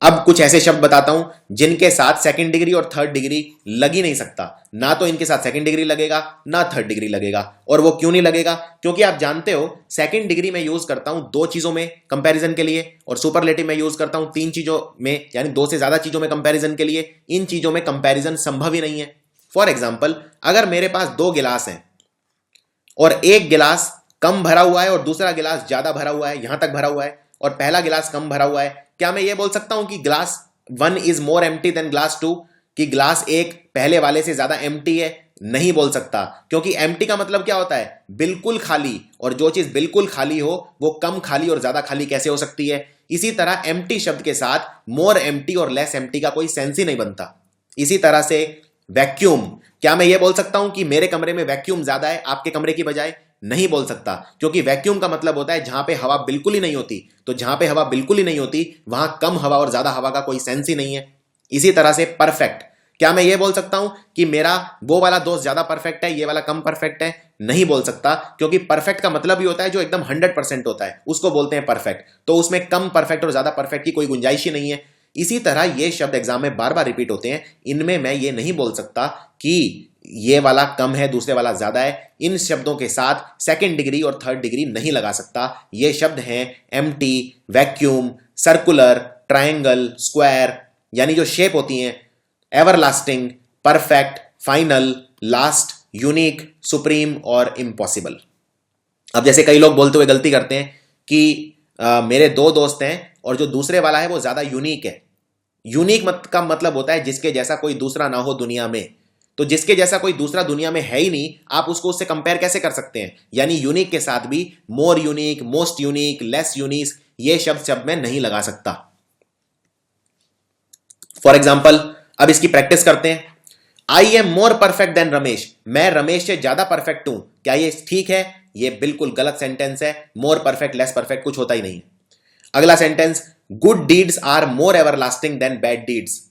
अब कुछ ऐसे शब्द बताता हूं जिनके साथ सेकंड डिग्री और थर्ड डिग्री लग ही नहीं सकता। ना तो इनके साथ सेकंड डिग्री लगेगा, ना थर्ड डिग्री लगेगा। और वो क्यों नहीं लगेगा? क्योंकि आप जानते हो सेकंड डिग्री में यूज करता हूं दो चीजों में कंपैरिजन के लिए, और सुपरलेटिव में यूज करता हूं तीन चीजों में, यानी दो से ज्यादा चीजों में कंपैरिजन के लिए। इन चीजों में कंपैरिजन संभव ही नहीं है। फॉर एग्जाम्पल, अगर मेरे पास दो गिलास हैं और एक गिलास कम भरा हुआ है और दूसरा गिलास ज्यादा भरा हुआ है, यहां तक भरा हुआ है, और पहला गिलास कम भरा हुआ है, क्या मैं ये बोल सकता हूं कि glass one is more empty than glass two, कि ग्लास एक पहले वाले से ज्यादा एम्प्टी है? नहीं बोल सकता, क्योंकि एम्प्टी का मतलब क्या होता है? बिल्कुल खाली, और जो चीज बिल्कुल खाली हो वो कम खाली और ज्यादा खाली कैसे हो सकती है? इसी तरह एम्प्टी शब्द के साथ मोर एम्प्टी और लेस एम्प्टी का कोई सेंस ही नहीं बनता। इसी तरह से वैक्यूम, क्या मैं ये बोल सकता हूं कि मेरे कमरे में वैक्यूम ज्यादा है आपके कमरे की बजाय? नहीं बोल सकता, क्योंकि वैक्यूम का मतलब होता है जहां पे हवा बिल्कुल ही नहीं होती। तो जहां पे हवा बिल्कुल ही नहीं होती वहां कम हवा और ज्यादा हवा का कोई सेंस ही नहीं है। इसी तरह से परफेक्ट, क्या मैं ये बोल सकता हूं कि मेरा वो वाला दोस्त ज्यादा परफेक्ट है, ये वाला कम परफेक्ट है? नहीं बोल सकता, क्योंकि परफेक्ट का मतलब ही होता है जो एकदम 100% होता है, उसको बोलते हैं परफेक्ट। तो उसमें कम परफेक्ट और ज्यादा परफेक्ट की कोई गुंजाइश ही नहीं है। इसी तरह ये शब्द एग्जाम में बार बार रिपीट होते हैं, इनमें मैं ये नहीं बोल सकता कि ये वाला कम है दूसरे वाला ज्यादा है। इन शब्दों के साथ सेकंड डिग्री और थर्ड डिग्री नहीं लगा सकता। ये शब्द हैं empty, vacuum, circular, triangle, square, यानी जो शेप होती हैं, everlasting, perfect, final, last, unique, supreme और इम्पॉसिबल। अब जैसे कई लोग बोलते हुए गलती करते हैं कि मेरे दो दोस्त हैं और जो दूसरे वाला है वो ज्यादा यूनिक है। यूनिक का मतलब होता है जिसके जैसा कोई दूसरा ना हो दुनिया में। तो जिसके जैसा कोई दूसरा दुनिया में है ही नहीं, आप उसको उससे कंपेयर कैसे कर सकते हैं? यानी यूनिक के साथ भी मोर unique, most unique, less unique, ये शब्द में नहीं लगा सकता। फॉर एग्जाम्पल, अब इसकी प्रैक्टिस करते हैं। I am more perfect than Ramesh, मैं रमेश से ज्यादा परफेक्ट हूं। क्या ये ठीक है? ये बिल्कुल गलत सेंटेंस है। मोर परफेक्ट, लेस परफेक्ट कुछ होता ही नहीं है। अगला sentence, good deeds are more everlasting than bad deeds.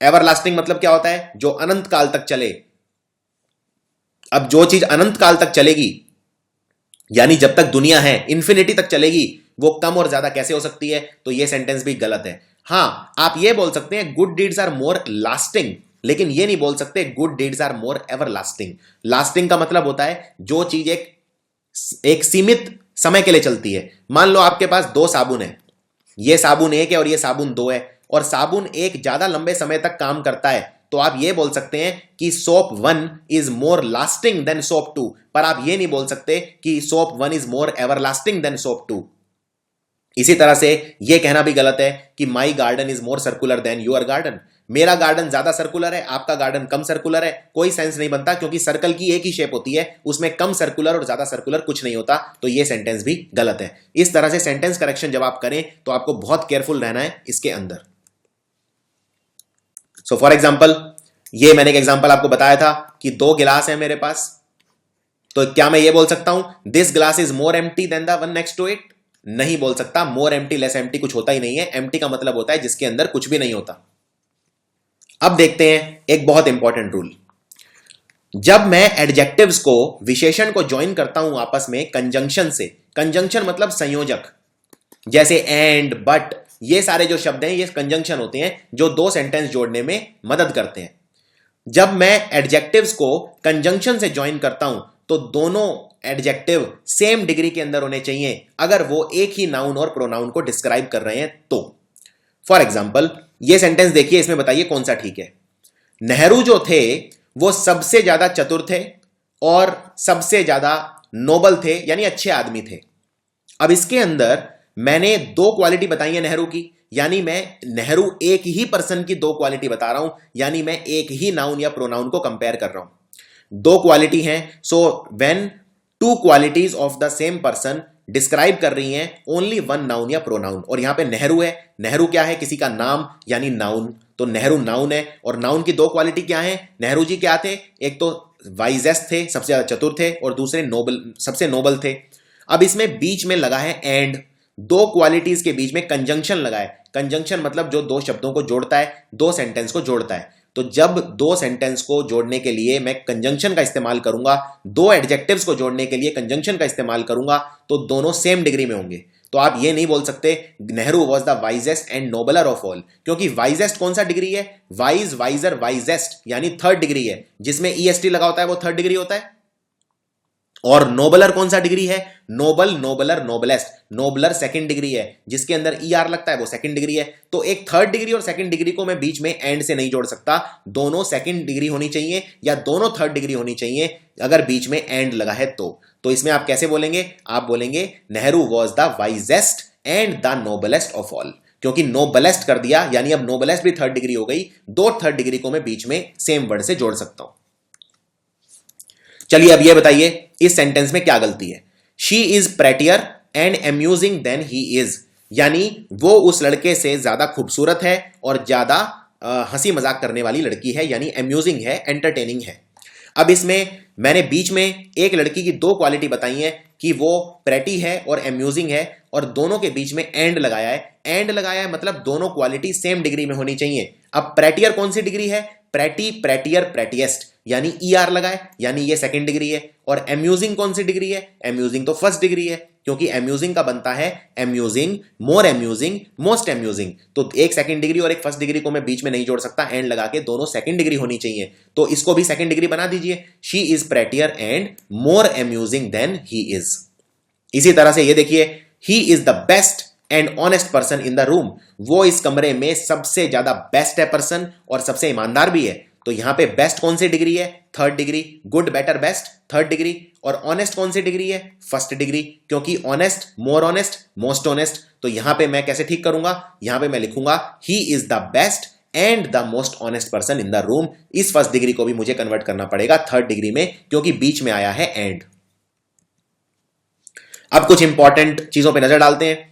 Everlasting मतलब क्या होता है? जो अनंत काल तक चले। अब जो चीज अनंत काल तक चलेगी, यानी जब तक दुनिया है इंफिनिटी तक चलेगी, वो कम और ज्यादा कैसे हो सकती है? तो ये सेंटेंस भी गलत है। हां, आप ये बोल सकते हैं good deeds are more lasting, लेकिन ये नहीं बोल सकते good deeds are more everlasting. Lasting का मतलब होता है जो चीज एक सीमित समय के लिए चलती है। मान लो आपके पास दो साबुन है, ये साबुन एक है और ये साबुन दो है, और साबुन एक ज्यादा लंबे समय तक काम करता है, तो आप ये बोल सकते हैं कि soap one is more lasting than soap two, पर आप ये नहीं बोल सकते कि soap one is more everlasting than soap two. इसी तरह से यह कहना भी गलत है कि my garden is more circular than your garden. मेरा गार्डन ज्यादा सर्कुलर है, आपका गार्डन कम सर्कुलर है। कोई सेंस नहीं बनता, क्योंकि सर्कल की एक ही शेप होती है, उसमें कम सर्कुलर और ज्यादा सर्कुलर कुछ नहीं होता। तो यह सेंटेंस भी गलत है। इस तरह से सेंटेंस करेक्शन जब आप करें तो आपको बहुत केयरफुल रहना है इसके अंदर। सो फॉर एग्जाम्पल, ये मैंने एक एग्जाम्पल आपको बताया था कि दो गिलास है मेरे पास, तो क्या मैं ये बोल सकता हूं this glass is more empty than the one next to it? नहीं बोल सकता। मोर एम्प्टी, लेस एम्प्टी कुछ होता ही नहीं है। एम्प्टी का मतलब होता है जिसके अंदर कुछ भी नहीं होता। अब देखते हैं एक बहुत इंपॉर्टेंट रूल। जब मैं एडजेक्टिव्स को, विशेषण को ज्वाइन करता हूं आपस में कंजंक्शन से, कंजंक्शन मतलब संयोजक, जैसे एंड, बट, ये सारे जो शब्द हैं ये कंजंक्शन होते हैं जो दो सेंटेंस जोड़ने में मदद करते हैं। जब मैं एडजेक्टिव्स को कंजंक्शन से ज्वाइन करता हूं तो दोनों एडजेक्टिव सेम डिग्री के अंदर होने चाहिए, अगर वो एक ही नाउन और प्रोनाउन को डिस्क्राइब कर रहे हैं तो। फॉर एग्जाम्पल, ये सेंटेंस देखिए, इसमें बताइए कौन सा ठीक है। नेहरू जो थे वो सबसे ज्यादा चतुर थे और सबसे ज्यादा नोबल थे यानी अच्छे आदमी थे। अब इसके अंदर मैंने दो क्वालिटी बताई है नेहरू की, यानी मैं नेहरू एक ही पर्सन की दो क्वालिटी बता रहा हूं, यानी मैं एक ही नाउन या प्रोनाउन को कंपेयर कर रहा हूं। दो क्वालिटी हैं, so when two qualities of the same person describe कर रही हैं ओनली वन नाउन या प्रोनाउन। और यहां पे नेहरू है, नेहरू क्या है? किसी का नाम यानी नाउन, तो नेहरू नाउन है। और नाउन की दो क्वालिटी क्या है? नेहरू जी क्या थे? एक तो वाइजेस्ट थे, सबसे ज्यादा चतुर थे, और दूसरे नोबल, सबसे नोबल थे। अब इसमें बीच में लगा है एंड, दो क्वालिटीज के बीच में कंजंक्शन लगा है। कंजंक्शन मतलब जो दो शब्दों को जोड़ता है, दो सेंटेंस को जोड़ता है। तो जब दो सेंटेंस को जोड़ने के लिए मैं कंजंक्शन का इस्तेमाल करूंगा, दो एडजेक्टिव्स को जोड़ने के लिए कंजंक्शन का इस्तेमाल करूंगा, तो दोनों सेम डिग्री में होंगे। तो आप ये नहीं बोल सकते Nehru was the wisest and नोबलर of all, क्योंकि वाइजेस्ट कौन सा डिग्री है? वाइज, वाइजर, वाइजेस्ट यानी थर्ड डिग्री है, जिसमें ईएसटी लगा होता है वो थर्ड डिग्री होता है। और नोबलर कौन सा डिग्री है? Noble, nobler, noblest. Nobler second degree है, जिसके अंदर ईआर लगता है वो सेकंड डिग्री है। तो एक थर्ड डिग्री और सेकंड डिग्री को मैं बीच में एंड से नहीं जोड़ सकता, दोनों सेकंड डिग्री होनी चाहिए या दोनों थर्ड डिग्री होनी चाहिए अगर बीच में एंड लगा है तो इसमें आप कैसे बोलेंगे? आप बोलेंगे Nehru was the wisest and the noblest of all, क्योंकि नोबलेस्ट कर दिया यानी अब नोबलेस्ट भी थर्ड डिग्री हो गई, दो थर्ड डिग्री को मैं बीच में सेम वर्ड से जोड़ सकता हूं। चलिए अब यह बताइए इस सेंटेंस में क्या गलती है? She is prettier and amusing than he is, यानी वो उस लड़के से ज्यादा खूबसूरत है और ज्यादा हंसी मजाक करने वाली लड़की है, यानी अम्यूजिंग है, एंटरटेनिंग है। अब इसमें मैंने बीच में एक लड़की की दो क्वालिटी बताई है कि वो प्रेटी है और अम्यूजिंग है, और दोनों के बीच में एंड लगाया है। एंड लगाया है मतलब दोनों क्वालिटी सेम डिग्री में होनी चाहिए। अब प्रेटियर कौन सी डिग्री है? प्रेटी, प्रेटियर, प्रेटिएस्ट, यानी ईआर लगाए, यानी ये सेकंड डिग्री है। और अम्यूजिंग कौन सी डिग्री है? अम्यूजिंग तो फर्स्ट डिग्री है, क्योंकि अम्यूजिंग का बनता है अम्यूजिंग, मोर अम्यूजिंग, मोस्ट अम्यूजिंग। तो एक सेकंड डिग्री और एक फर्स्ट डिग्री को मैं बीच में नहीं जोड़ सकता, एंड लगा के दोनों सेकंड डिग्री होनी चाहिए। तो इसको भी सेकंड डिग्री बना दीजिए, she is prettier and more amusing than he is. इसी तरह से ये देखिए, he is the best and honest person in the room, वो इस कमरे में सबसे ज्यादा बेस्ट है पर्सन और सबसे ईमानदार भी है। तो यहां पे बेस्ट कौन सी डिग्री है? Third degree. Good, better, best third degree. और ऑनेस्ट कौन सी डिग्री है? फर्स्ट डिग्री, क्योंकि honest, more honest, most honest. तो यहां पे मैं कैसे ठीक करूंगा? यहां पे मैं लिखूंगा ही is the best and the most honest person in the room. इस फर्स्ट डिग्री को भी मुझे कन्वर्ट करना पड़ेगा थर्ड डिग्री में, क्योंकि बीच में आया है एंड। अब कुछ इंपॉर्टेंट चीजों पर नजर डालते हैं।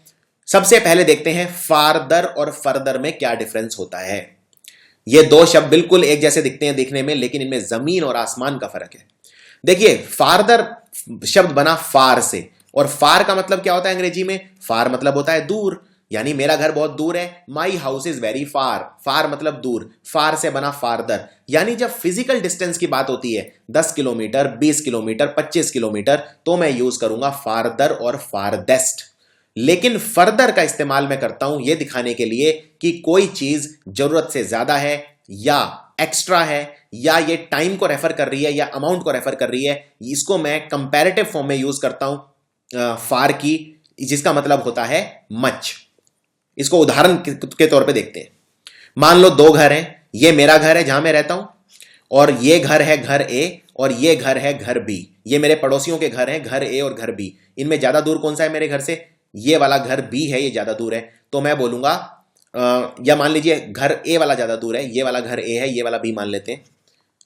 सबसे पहले देखते हैं फारदर और फर्दर में क्या डिफरेंस होता है। ये दो शब्द बिल्कुल एक जैसे दिखते हैं देखने में, लेकिन इनमें जमीन और आसमान का फर्क है। देखिए, फारदर शब्द बना फार से, और फार का मतलब क्या होता है अंग्रेजी में? फार मतलब होता है दूर, यानी मेरा घर बहुत दूर है, my house is very far. Far मतलब दूर, फार से बना फारदर। यानी जब फिजिकल डिस्टेंस की बात होती है 10 किलोमीटर, 20 किलोमीटर, 25 किलोमीटर, तो मैं यूज करूंगा फारदर और फारदेस्ट। लेकिन फर्दर का इस्तेमाल मैं करता हूं यह दिखाने के लिए कि कोई चीज जरूरत से ज्यादा है या एक्स्ट्रा है, या ये टाइम को रेफर कर रही है या अमाउंट को रेफर कर रही है। इसको मैं कंपैरेटिव फॉर्म में यूज करता हूं फार की, जिसका मतलब होता है मच। इसको उदाहरण के तौर पे देखते हैं। मान लो दो घर हैं, ये मेरा घर है जहां मैं रहता हूं, और ये घर है घर ए, और ये घर है घर बी। ये मेरे पड़ोसियों के घर हैं, घर ए और घर बी। इनमें ज्यादा दूर कौन सा है मेरे घर से? ये वाला घर बी है, ये ज्यादा दूर है। तो मैं बोलूंगा या मान लीजिए घर ए वाला ज्यादा दूर है, ये वाला घर ए है, ये वाला बी मान लेते हैं।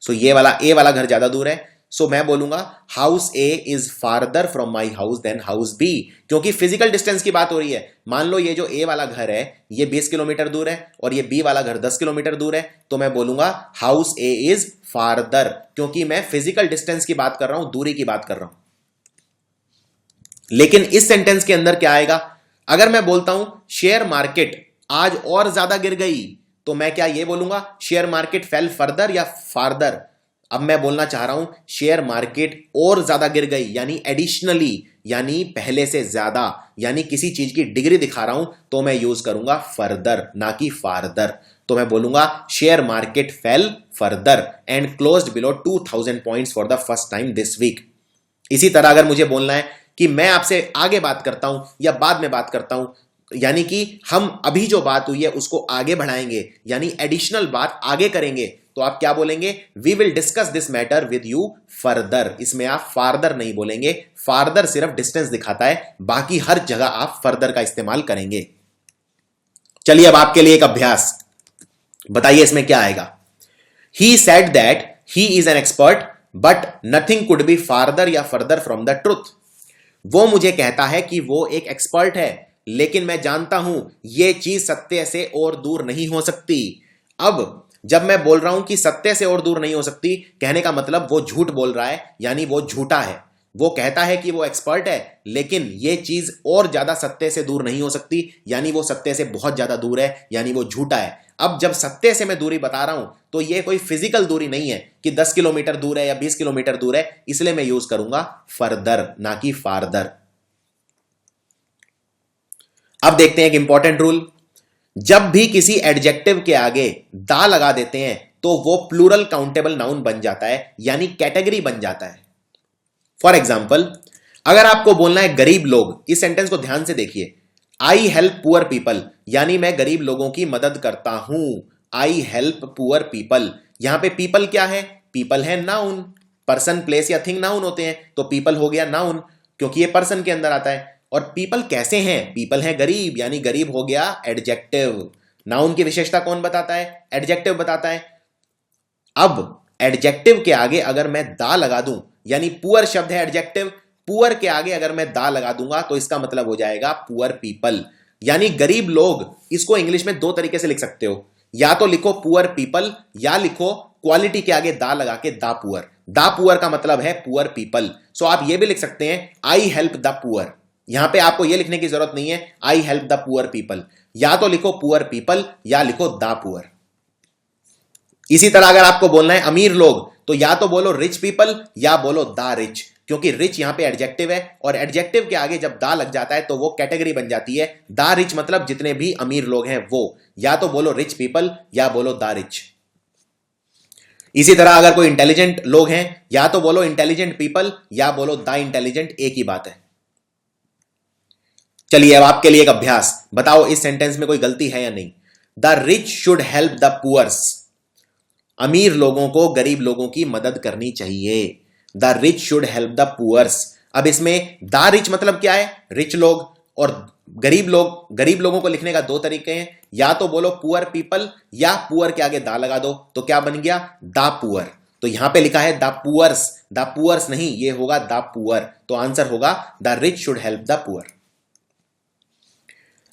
सो ये वाला ए वाला घर ज्यादा दूर है, सो मैं बोलूंगा house A is farther from my house than house B, क्योंकि फिजिकल डिस्टेंस की बात हो रही है। मान लो ये जो ए वाला घर है ये 20 किलोमीटर दूर है और ये बी वाला घर 10 किलोमीटर दूर है, तो मैं बोलूंगा हाउस ए इज फारदर, क्योंकि मैं फिजिकल डिस्टेंस की बात कर रहा हूं, दूरी की बात कर रहा हूं। लेकिन इस सेंटेंस के अंदर क्या आएगा? अगर मैं बोलता हूं शेयर मार्केट आज और ज्यादा गिर गई, तो मैं क्या ये बोलूंगा शेयर मार्केट फेल फर्दर या फारदर? अब मैं बोलना चाह रहा हूं शेयर मार्केट और ज्यादा गिर गई, यानी एडिशनली, यानी पहले से ज्यादा, यानी किसी चीज की डिग्री दिखा रहा हूं, तो मैं यूज करूंगा फर्दर ना कि फारदर। तो मैं बोलूंगा share market fell further and closed below 2000 points for the first time this week. इसी तरह अगर मुझे बोलना है कि मैं आपसे आगे बात करता हूं या बाद में बात करता हूं, यानी कि हम अभी जो बात हुई है उसको आगे बढ़ाएंगे, यानी एडिशनल बात आगे करेंगे, तो आप क्या बोलेंगे? We will discuss this matter with you further. इसमें आप फार्दर नहीं बोलेंगे, फार्दर सिर्फ डिस्टेंस दिखाता है, बाकी हर जगह आप फर्दर का इस्तेमाल करेंगे। चलिए अब आपके लिए एक अभ्यास, बताइए इसमें क्या आएगा। He said that he is an expert but nothing could be farther या फर्दर फ्रॉम द ट्रुथ। वो मुझे कहता है कि वो एक एक्सपर्ट है, लेकिन मैं जानता हूं ये चीज सत्य से और दूर नहीं हो सकती। अब जब मैं बोल रहा हूं कि सत्य से और दूर नहीं हो सकती, कहने का मतलब वो झूठ बोल रहा है, यानी वो झूठा है। वो कहता है कि वो एक्सपर्ट है, लेकिन ये चीज और ज्यादा सत्य से दूर नहीं हो सकती, यानी वो सत्य से बहुत ज्यादा दूर है, यानी वो झूठा है। अब जब सत्य से मैं दूरी बता रहा हूं तो ये कोई फिजिकल दूरी नहीं है कि 10 किलोमीटर दूर है या 20 किलोमीटर दूर है, इसलिए मैं यूज करूंगा फर्दर, ना कि फार्दर। अब देखते हैं एक इंपॉर्टेंट रूल। जब भी किसी एडजेक्टिव के आगे दा लगा देते हैं तो वो प्लूरल काउंटेबल नाउन बन जाता है, यानी कैटेगरी बन जाता है। फॉर एग्जाम्पल, अगर आपको बोलना है गरीब लोग, इस सेंटेंस को ध्यान से देखिए। आई हेल्प पुअर पीपल, यानी मैं गरीब लोगों की मदद करता हूं। आई हेल्प पुअर पीपल, यहां पे पीपल क्या है? पीपल है नाउन। पर्सन, प्लेस या थिंग नाउन होते हैं, तो पीपल हो गया नाउन, क्योंकि ये पर्सन के अंदर आता है। और पीपल कैसे हैं? पीपल है गरीब, यानी गरीब हो गया एडजेक्टिव। नाउन की विशेषता कौन बताता है? एडजेक्टिव बताता है। अब एडजेक्टिव के आगे अगर मैं दा लगा दूं, यानी पुअर शब्द है एडजेक्टिव, पुअर के आगे अगर मैं दा लगा दूंगा तो इसका मतलब हो जाएगा पुअर पीपल, यानी गरीब लोग। इसको इंग्लिश में दो तरीके से लिख सकते हो, या तो लिखो पुअर पीपल, या लिखो क्वालिटी के आगे दा लगा के दा पुअर। दा पुअर का मतलब है पुअर पीपल। सो आप ये भी लिख सकते हैं आई हेल्प द पुअर। यहां पे आपको ये लिखने की जरूरत नहीं है I help the poor people, या तो लिखो पुअर पीपल या लिखो दा पुअर। इसी तरह अगर आपको बोलना है अमीर लोग, तो या तो बोलो रिच पीपल या बोलो दा रिच, क्योंकि रिच यहां पे एडजेक्टिव है और एडजेक्टिव के आगे जब दा लग जाता है तो वो कैटेगरी बन जाती है। दा रिच मतलब जितने भी अमीर लोग हैं वो, या तो बोलो रिच पीपल या बोलो दा रिच। इसी तरह अगर कोई इंटेलिजेंट लोग हैं, या तो बोलो इंटेलिजेंट पीपल या बोलो दा इंटेलिजेंट, एक ही बात है। चलिए अब आपके लिए एक अभ्यास, बताओ इस सेंटेंस में कोई गलती है या नहीं। The rich should help the poors, अमीर लोगों को गरीब लोगों की मदद करनी चाहिए। The rich should help the poors. अब इसमें द रिच मतलब क्या है? रिच लोग। और गरीब लोग, गरीब लोगों को लिखने का दो तरीके हैं, या तो बोलो पुअर पीपल या पुअर के आगे दा लगा दो, तो क्या बन गया? The poor. तो यहां पे लिखा है द पुअर्स, द पुअर्स नहीं, ये होगा द पुअर। तो आंसर होगा the rich should help the poor.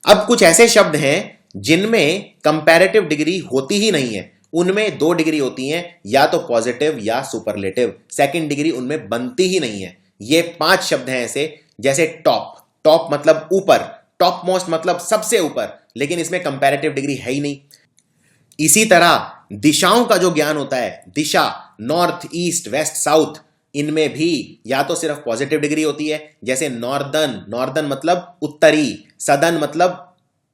अब कुछ ऐसे शब्द हैं जिनमें कंपैरेटिव डिग्री होती ही नहीं है, उनमें दो डिग्री होती हैं, या तो पॉजिटिव या सुपरलेटिव, सेकंड डिग्री उनमें बनती ही नहीं है। ये 5 शब्द हैं ऐसे, जैसे टॉप। टॉप मतलब ऊपर, टॉप मोस्ट मतलब सबसे ऊपर, लेकिन इसमें कंपैरेटिव डिग्री है ही नहीं। इसी तरह दिशाओं का जो ज्ञान होता है, दिशा, नॉर्थ, ईस्ट, वेस्ट, साउथ, इनमें भी या तो सिर्फ पॉजिटिव डिग्री होती है, जैसे नॉर्दर्न, नॉर्दर्न मतलब उत्तरी, सदर्न मतलब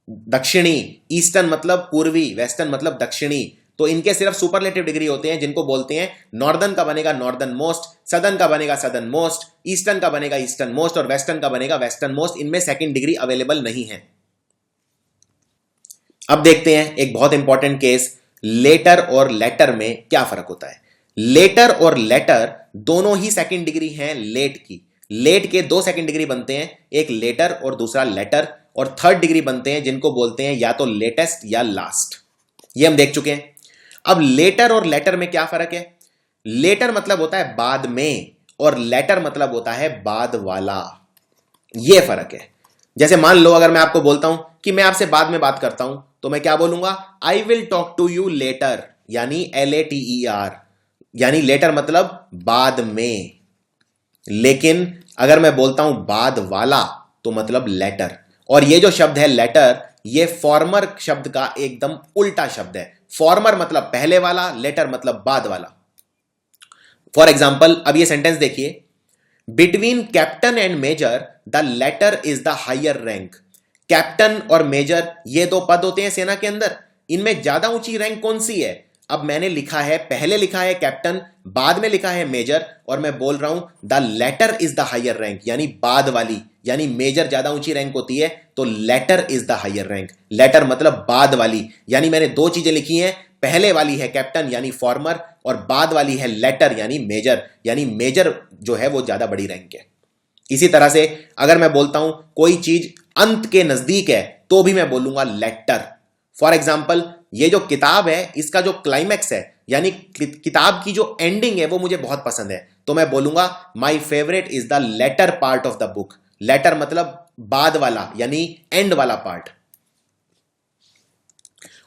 दक्षिणी, ईस्टर्न मतलब पूर्वी, वेस्टर्न मतलब दक्षिणी। तो इनके सिर्फ सुपरलेटिव डिग्री होते हैं, जिनको बोलते हैं नॉर्दर्न का बनेगा नॉर्दर्न मोस्ट, सदर्न का बनेगा सदर्न मोस्ट, ईस्टर्न का बनेगा ईस्टर्न मोस्ट और वेस्टर्न का बनेगा वेस्टर्न मोस्ट। इनमें सेकंड डिग्री अवेलेबल नहीं है। अब देखते हैं एक बहुत इंपॉर्टेंट केस, लेटर और लेटर में क्या फर्क होता है। लेटर और लेटर दोनों ही सेकंड डिग्री हैं लेट की। लेट के 2 सेकंड डिग्री बनते हैं, एक लेटर और दूसरा लेटर, और थर्ड डिग्री बनते हैं जिनको बोलते हैं या तो लेटेस्ट या लास्ट। ये हम देख चुके हैं। अब लेटर और लेटर में क्या फर्क है? लेटर मतलब होता है बाद में और लेटर मतलब होता है बाद वाला। ये फर्क है। जैसे मान लो अगर मैं आपको बोलता हूं कि मैं आपसे बाद में बात करता हूं, तो मैं क्या बोलूंगा? I will talk to you later, यानी LATER, यानी लेटर मतलब बाद में। लेकिन अगर मैं बोलता हूं बाद वाला तो मतलब लेटर। और ये जो शब्द है लेटर, ये फॉर्मर शब्द का एकदम उल्टा शब्द है। फॉर्मर मतलब पहले वाला, लेटर मतलब बाद वाला। फॉर एग्जाम्पल, अब ये सेंटेंस देखिए, between captain and major the latter is the higher rank. Captain और मेजर ये 2 पद होते हैं सेना के अंदर, इनमें ज्यादा ऊंची रैंक कौन सी है? अब मैंने लिखा है, पहले लिखा है कैप्टन, बाद में लिखा है मेजर, और मैं बोल रहा हूं the latter is the higher rank, यानी बाद वाली, यानी मेजर ज्यादा ऊंची रैंक होती है तो latter is the higher rank. Latter मतलब बाद वाली, यानी मैंने 2 चीजें लिखी हैं, पहले वाली है कैप्टन यानी फॉर्मर और बाद वाली है लेटर यानी मेजर जो है वो ज्यादा बड़ी रैंक है। इसी तरह से अगर मैं बोलता हूं कोई चीज अंत के नजदीक है तो भी मैं बोलूंगा लेटर। फॉर एग्जाम्पल ये जो किताब है इसका जो क्लाइमैक्स है यानी किताब की जो एंडिंग है वो मुझे बहुत पसंद है, तो मैं बोलूंगा my favourite is the latter part of the book. Latter मतलब बाद वाला यानी एंड वाला पार्ट,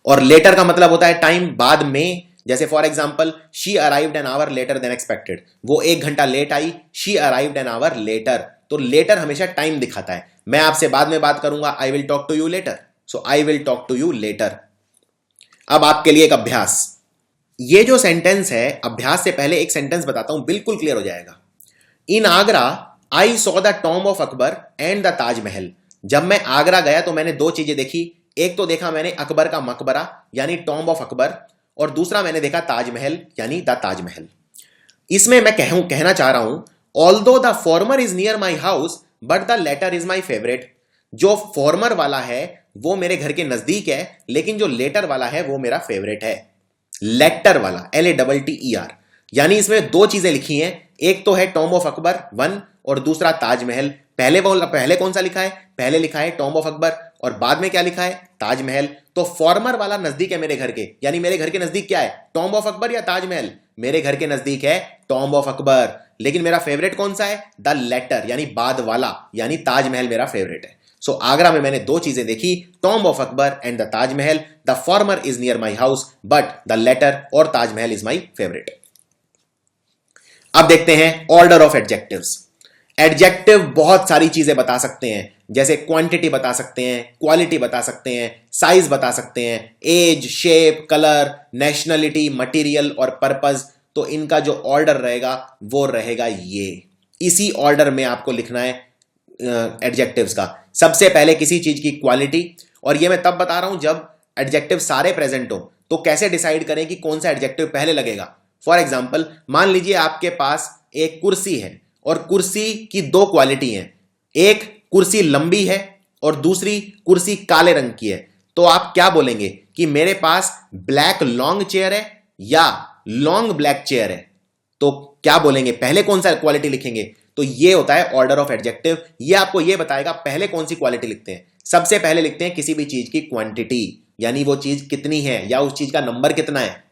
और लेटर का मतलब होता है टाइम, बाद में। जैसे for example she arrived an hour later than expected, वो 1 घंटा लेट आई, she arrived an hour later. तो लेटर हमेशा टाइम दिखाता है, मैं आपसे बाद में बात करूंगा, I will talk to you later, so I will talk to you later. अब आपके लिए एक अभ्यास, ये जो सेंटेंस है अभ्यास से पहले एक सेंटेंस बताता हूं, बिल्कुल क्लियर हो जाएगा। In Agra I saw the tomb of Akbar and the Taj Mahal. जब मैं आगरा गया तो मैंने 2 चीजें देखी, एक तो देखा मैंने अकबर का मकबरा यानी टॉम्ब ऑफ अकबर, और दूसरा मैंने देखा ताजमहल यानी द ताजमहल। इसमें मैं कहना चाह रहा हूं although the former is near my house but the latter is my favourite. जो फॉर्मर वाला है वो मेरे घर के नजदीक है, लेकिन जो लेटर वाला है वो मेरा फेवरेट है। लेटर वाला LATTER, यानी इसमें 2 चीजें लिखी हैं, एक तो है टॉम्ब ऑफ अकबर 1 और दूसरा ताजमहल। पहले कौन सा लिखा है? पहले लिखा है टॉम्ब ऑफ अकबर और बाद में क्या लिखा है? ताजमहल। तो फॉर्मर वाला नजदीक है मेरे घर के, यानी मेरे घर के नजदीक क्या है? टॉम्ब ऑफ अकबर या ताजमहल? मेरे घर के नजदीक है टॉम्ब ऑफ अकबर, लेकिन मेरा फेवरेट कौन सा है? द लेटर यानी बाद वाला, यानी ताजमहल मेरा फेवरेट है। सो आगरा में मैंने 2 चीजें देखी, tomb of Akbar and the Taj Mahal. The former is near my house but the latter और ताजमहल इज माई फेवरेट। अब देखते हैं ऑर्डर ऑफ एडजेक्टिव्स। एडजेक्टिव बहुत सारी चीजें बता सकते हैं, जैसे क्वांटिटी बता सकते हैं, क्वालिटी बता सकते हैं, साइज बता सकते हैं, age, shape, colour, nationality, material और पर्पस। तो इनका जो ऑर्डर रहेगा वो रहेगा ये, इसी ऑर्डर में आपको लिखना है एडजेक्टिव्स का। सबसे पहले किसी चीज की क्वालिटी, और ये मैं तब बता रहा हूं जब एडजेक्टिव सारे प्रेजेंट हो। तो कैसे डिसाइड करें कि कौन सा एडजेक्टिव पहले लगेगा? फॉर एग्जाम्पल मान लीजिए आपके पास एक कुर्सी है और कुर्सी की 2 क्वालिटी हैं, एक कुर्सी लंबी है और दूसरी कुर्सी काले रंग की है। तो आप क्या बोलेंगे कि मेरे पास ब्लैक लॉन्ग चेयर है या लॉन्ग ब्लैक चेयर है? तो क्या बोलेंगे, पहले कौन सा क्वालिटी लिखेंगे? तो ये होता है ऑर्डर ऑफ एडजेक्टिव। ये आपको ये बताएगा पहले कौन सी क्वालिटी लिखते हैं। सबसे पहले लिखते हैं किसी भी चीज की क्वांटिटी, यानी वो चीज कितनी है या उस चीज का नंबर कितना है।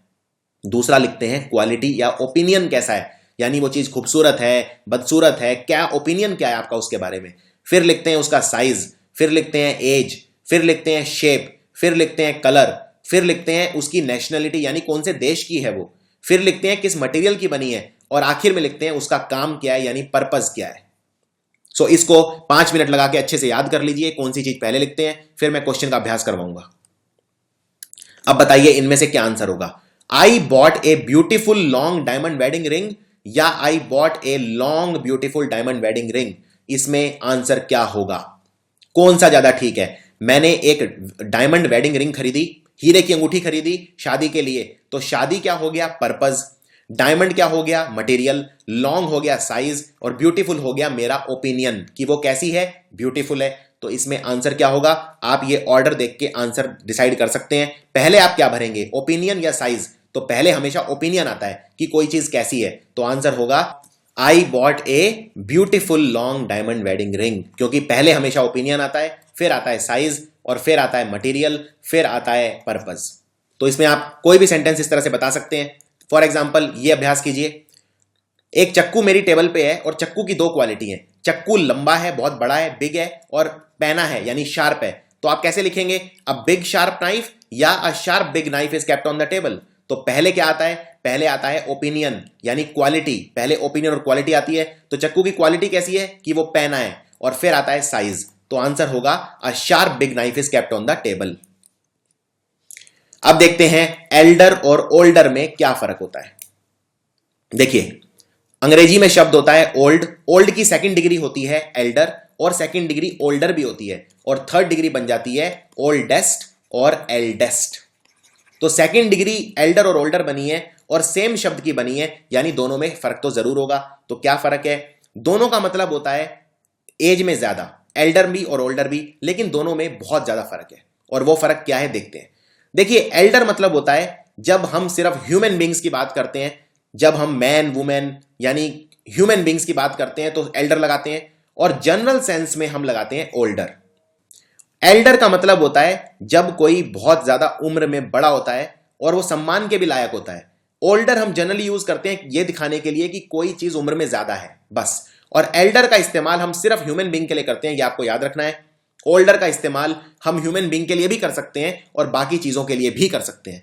दूसरा लिखते हैं क्वालिटी या ओपिनियन कैसा है, यानी वो चीज खूबसूरत है, बदसूरत है, क्या ओपिनियन क्या है आपका उसके बारे में। फिर लिखते हैं उसका साइज, फिर लिखते हैं एज, फिर लिखते हैं शेप, फिर लिखते हैं कलर, फिर लिखते हैं उसकी नेशनलिटी यानी कौन से देश की है वो, फिर लिखते हैं किस मटेरियल की बनी है, और आखिर में लिखते हैं उसका काम क्या है यानी पर्पस क्या है। सो इसको 5 मिनट लगा के अच्छे से याद कर लीजिए कौन सी चीज पहले लिखते हैं, फिर मैं क्वेश्चन का अभ्यास करवाऊंगा। अब बताइए इनमें से क्या आंसर होगा। I bought a beautiful long diamond wedding ring या I bought a long beautiful diamond wedding ring, इसमें आंसर क्या होगा? कौन सा ज्यादा ठीक है? मैंने एक डायमंड वेडिंग रिंग खरीदी, हीरे की अंगूठी खरीदी शादी के लिए, तो शादी क्या हो गया? पर्पस। डायमंड क्या हो गया? मटेरियल। लॉन्ग हो गया साइज, और ब्यूटीफुल हो गया मेरा ओपिनियन कि वो कैसी है? ब्यूटीफुल है। तो इसमें आंसर क्या होगा? आप ये ऑर्डर देख के आंसर डिसाइड कर सकते हैं। पहले आप क्या भरेंगे, ओपिनियन या साइज? तो पहले हमेशा ओपिनियन आता है कि कोई चीज कैसी है, तो आंसर होगा I bought a beautiful long diamond wedding ring, क्योंकि पहले हमेशा ओपिनियन आता है, फिर आता है साइज, और फिर आता है मटेरियल, फिर आता है पर्पस। तो इसमें आप कोई भी सेंटेंस इस तरह से बता सकते हैं। फॉर एग्जाम्पल ये अभ्यास कीजिए, एक चक्कू मेरी टेबल पे है और चक्कू की 2 क्वालिटी है। चक्कू लंबा है, बहुत बड़ा है, बिग है, और पैना है यानी शार्प है। तो आप कैसे लिखेंगे? अ बिग शार्प नाइफ या a sharp big knife is kept on the table. तो पहले क्या आता है? पहले आता है ओपिनियन यानी क्वालिटी, पहले ओपिनियन और क्वालिटी आती है। तो चक्कू की क्वालिटी कैसी है कि वो पैना है, और फिर आता है साइज। तो आंसर होगा a sharp big knife is kept on the table. अब देखते हैं एल्डर और ओल्डर में क्या फर्क होता है। देखिए अंग्रेजी में शब्द होता है ओल्ड, ओल्ड की 2nd डिग्री होती है एल्डर, और 2nd डिग्री ओल्डर भी होती है, और 3rd डिग्री बन जाती है ओल्डेस्ट और एल्डेस्ट। तो 2nd डिग्री एल्डर और ओल्डर बनी है और सेम शब्द की बनी है, यानी दोनों में फर्क तो जरूर होगा। तो क्या फर्क है? दोनों का मतलब होता है एज में ज्यादा, एल्डर भी और ओल्डर भी, लेकिन दोनों में बहुत ज्यादा फर्क है। और वो फर्क क्या है देखते हैं। देखिए एल्डर मतलब होता है जब हम सिर्फ ह्यूमन बींग्स की बात करते हैं, जब हम मैन वुमेन यानी ह्यूमन बींग्स की बात करते हैं तो एल्डर लगाते हैं, और जनरल सेंस में हम लगाते हैं ओल्डर। एल्डर का मतलब होता है जब कोई बहुत ज्यादा उम्र में बड़ा होता है और वो सम्मान के भी लायक होता है। ओल्डर हम जनरली यूज करते हैं ये दिखाने के लिए कि कोई चीज उम्र में ज्यादा है बस। और एल्डर का इस्तेमाल हम सिर्फ ह्यूमन बींग के लिए करते हैं, ये आपको याद रखना है। ओल्डर का इस्तेमाल हम ह्यूमन बींग के लिए भी कर सकते हैं और बाकी चीजों के लिए भी कर सकते हैं।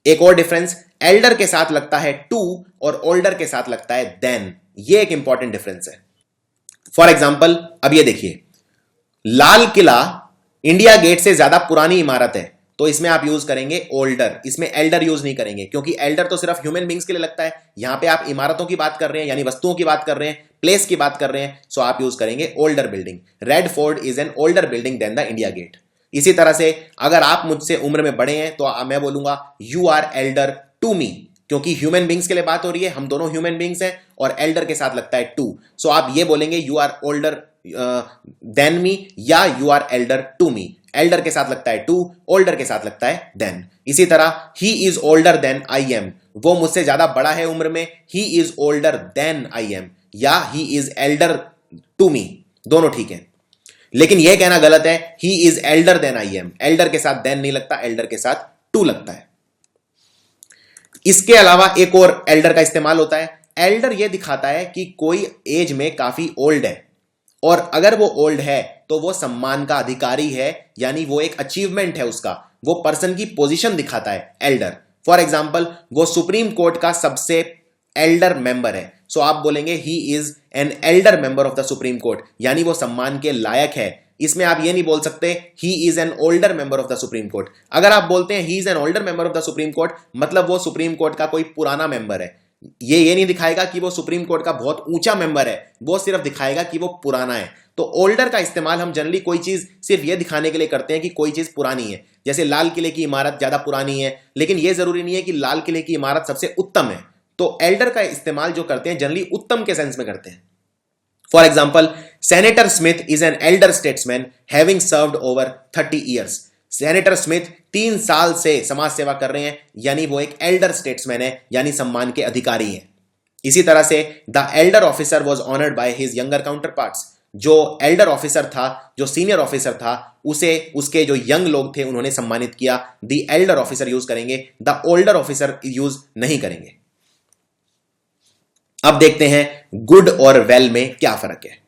एक और डिफरेंस, एल्डर के साथ लगता है टू और ओल्डर के साथ लगता है देन। ये एक इंपॉर्टेंट डिफरेंस है। फॉर एग्जाम्पल अब ये देखिए, लाल किला इंडिया गेट से ज्यादा पुरानी इमारत है, तो इसमें आप यूज करेंगे ओल्डर, इसमें एल्डर यूज नहीं करेंगे, क्योंकि एल्डर तो सिर्फ ह्यूमन बींग्स के लिए लगता है। यहां पे आप इमारतों की बात कर रहे हैं, यानी वस्तुओं की बात कर रहे हैं, प्लेस की बात कर रहे हैं, सो आप यूज करेंगे older building. Red Fort is an older building than the India Gate. इसी तरह से अगर आप मुझसे उम्र में बड़े हैं तो मैं बोलूंगा you are elder to me, क्योंकि ह्यूमन बींग्स के लिए बात हो रही है, हम दोनों ह्यूमन बींग्स हैं, और एल्डर के साथ लगता है टू। सो आप ये बोलेंगे you are older than me या you are elder to me. Elder के साथ लगता है टू, ओल्डर के साथ लगता है देन। इसी तरह he is older than I am, वो मुझसे ज्यादा बड़ा है उम्र में, he is older than I am, या he is elder to me, दोनों ठीक है। लेकिन यह कहना गलत है he is elder than I am. Elder के साथ देन नहीं लगता, एल्डर के साथ टू लगता है। इसके अलावा एक और एल्डर का इस्तेमाल होता है। एल्डर यह दिखाता है कि कोई एज में काफी ओल्ड है, और अगर वो ओल्ड है तो वो सम्मान का अधिकारी है, यानी वो एक अचीवमेंट है उसका, वो पर्सन की पोजीशन दिखाता है एल्डर। फॉर एग्जाम्पल वो सुप्रीम कोर्ट का सबसे एल्डर मेंबर है, सो आप बोलेंगे he is an elder member of the supreme court, यानी वो सम्मान के लायक है। इसमें आप ये नहीं बोल सकते he is an older member of the supreme court. अगर आप बोलते हैं he is an older member of the supreme court, मतलब वो सुप्रीम कोर्ट का कोई पुराना मेंबर है। ये नहीं दिखाएगा कि वो सुप्रीम कोर्ट का बहुत ऊंचा मेंबर है, वो सिर्फ दिखाएगा कि वो पुराना है। तो ओल्डर का इस्तेमाल हम जनरली कोई चीज सिर्फ ये दिखाने के लिए करते हैं कि कोई चीज पुरानी है। जैसे लाल किले की इमारत ज्यादा पुरानी है, लेकिन यह जरूरी नहीं है कि लाल किले की इमारत सबसे उत्तम है। तो एल्डर का इस्तेमाल जो करते हैं जनरली उत्तम के सेंस में करते हैं। For example senator Smith is an elder statesman having served over 30 years. Senator Smith 3 साल से समाज सेवा कर रहे हैं, यानी वो एक एल्डर स्टेट्समैन है, यानी सम्मान के अधिकारी हैं। इसी तरह से the Elder officer was honoured by his younger counter parts. जो एल्डर ऑफिसर था, जो सीनियर ऑफिसर था, उसे उसके जो यंग लोग थे उन्होंने सम्मानित किया। द एल्डर ऑफिसर यूज करेंगे, द ओल्डर ऑफिसर यूज नहीं करेंगे। अब देखते हैं गुड और वेल में क्या फर्क है।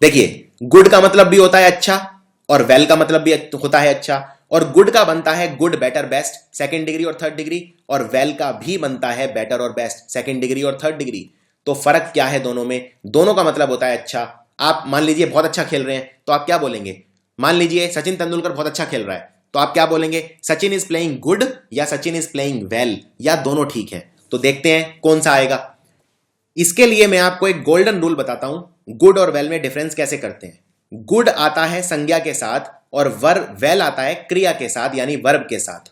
देखिए, गुड का मतलब भी होता है अच्छा, और वेल का मतलब भी होता है अच्छा। और गुड का बनता है good, better, best, second degree और थर्ड डिग्री, और वेल का भी बनता है बेटर और बेस्ट, सेकंड डिग्री और थर्ड डिग्री। तो फर्क क्या है दोनों में? दोनों का मतलब होता है अच्छा। आप मान लीजिए बहुत अच्छा खेल रहे हैं, तो आप क्या बोलेंगे? मान लीजिए सचिन तेंदुलकर बहुत अच्छा खेल रहा है, तो आप क्या बोलेंगे? सचिन इज प्लेइंग गुड या सचिन इज प्लेइंग वेल, या दोनों ठीक है? तो देखते हैं कौन सा आएगा। इसके लिए मैं आपको एक गोल्डन रूल बताता हूं, गुड और वेल में डिफरेंस कैसे करते हैं। गुड आता है संज्ञा के साथ और वेल आता है क्रिया के साथ, यानी वर्ब के साथ।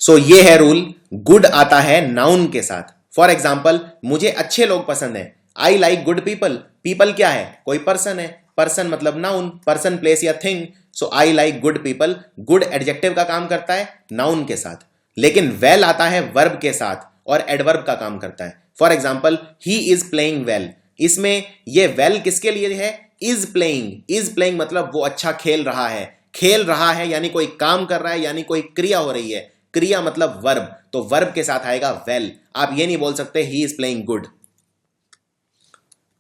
सो ये है रूल, गुड आता है नाउन के साथ। फॉर एग्जाम्पल मुझे अच्छे लोग पसंद है, I like good people. People क्या है? कोई पर्सन है, पर्सन मतलब नाउन, पर्सन, प्लेस या thing. So I like good people, good adjective का काम करता है नाउन के साथ। लेकिन वेल आता है वर्ब के साथ और एडवर्ब का काम करता है। For example he is playing well, इसमें ये वेल किसके लिए है? Is playing. इज प्लेइंग मतलब वो अच्छा खेल रहा है। खेल रहा है यानी कोई काम कर रहा है, यानी कोई क्रिया हो रही है। क्रिया मतलब वर्ब, तो वर्ब के साथ आएगा वेल। आप ये नहीं बोल सकते ही इज प्लेइंग गुड।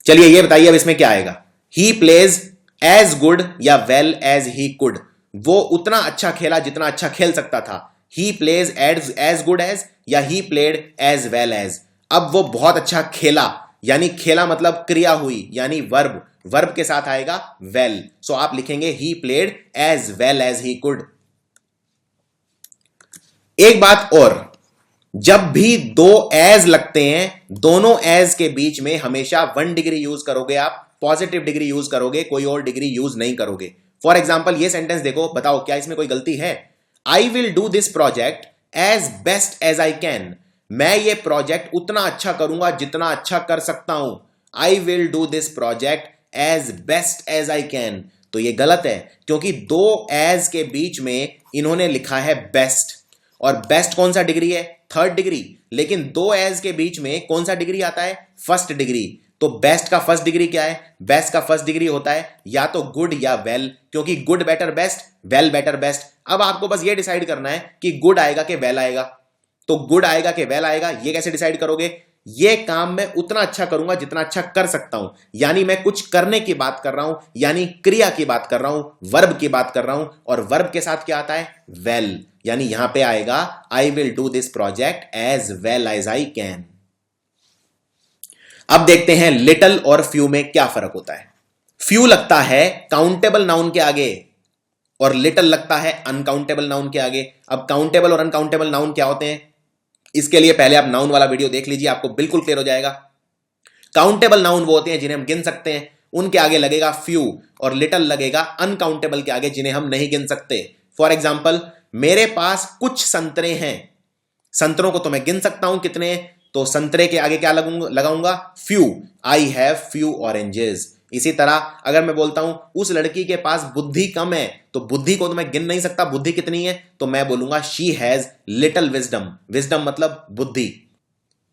चलिए ये बताइए अब इसमें क्या आएगा। ही प्लेज एज गुड या वेल एज ही कुड। वो उतना अच्छा खेला जितना अच्छा खेल सकता था। He plays as good as या he played as well as. अब वो बहुत अच्छा खेला, यानी खेला मतलब क्रिया हुई, यानी वर्ब, वर्ब के साथ आएगा वेल। सो आप लिखेंगे he played as well as he could. एक बात और, जब भी दो एज लगते हैं, दोनों एज के बीच में हमेशा 1 डिग्री यूज करोगे आप, पॉजिटिव डिग्री यूज करोगे, कोई और डिग्री यूज नहीं करोगे। फॉर एग्जाम्पल ये सेंटेंस देखो, बताओ क्या इसमें कोई गलती है? I will do this project as best as I can. मैं ये प्रोजेक्ट उतना अच्छा करूंगा जितना अच्छा कर सकता हूं। I will do this project as best as I can. तो ये गलत है, क्योंकि दो एज के बीच में इन्होंने लिखा है बेस्ट, और बेस्ट कौन सा डिग्री है? Third degree. लेकिन दो एज के बीच में कौन सा डिग्री आता है? First degree. तो बेस्ट का फर्स्ट डिग्री क्या है? बेस्ट का फर्स्ट डिग्री होता है या तो गुड या वेल, क्योंकि good better best, well better best. अब आपको बस ये डिसाइड करना है कि गुड आएगा कि वेल आएगा। तो गुड आएगा कि वेल आएगा, ये कैसे डिसाइड करोगे? ये काम मैं उतना अच्छा करूंगा जितना अच्छा कर सकता हूं, यानी मैं कुछ करने की बात कर रहा हूं, यानी क्रिया की बात कर रहा हूं, वर्ब की बात कर रहा हूं। और वर्ब के साथ क्या आता है? वेल। यानी यहां पे आएगा I will do this project as well as I can. अब देखते हैं लिटल और फ्यू में क्या फर्क होता है। फ्यू लगता है काउंटेबल नाउन के आगे और लिटल लगता है अनकाउंटेबल नाउन के आगे। अब काउंटेबल और अनकाउंटेबल नाउन क्या होते हैं, इसके लिए पहले आप नाउन वाला वीडियो देख लीजिए, आपको बिल्कुल क्लियर हो जाएगा। काउंटेबल नाउन वो होते हैं जिन्हें हम गिन सकते हैं, उनके आगे लगेगा फ्यू, और लिटल लगेगा अनकाउंटेबल के आगे जिन्हें हम नहीं गिन सकते। फॉर एग्जाम्पल, मेरे पास कुछ संतरे हैं, संतरों को तो मैं गिन सकता हूं कितने, तो संतरे के आगे क्या लगाऊंगा? Few. I have few oranges. इसी तरह अगर मैं बोलता हूं उस लड़की के पास बुद्धि कम है, तो बुद्धि को तो मैं गिन नहीं सकता, बुद्धि कितनी है, तो मैं बोलूंगा she has little wisdom. Wisdom मतलब बुद्धि।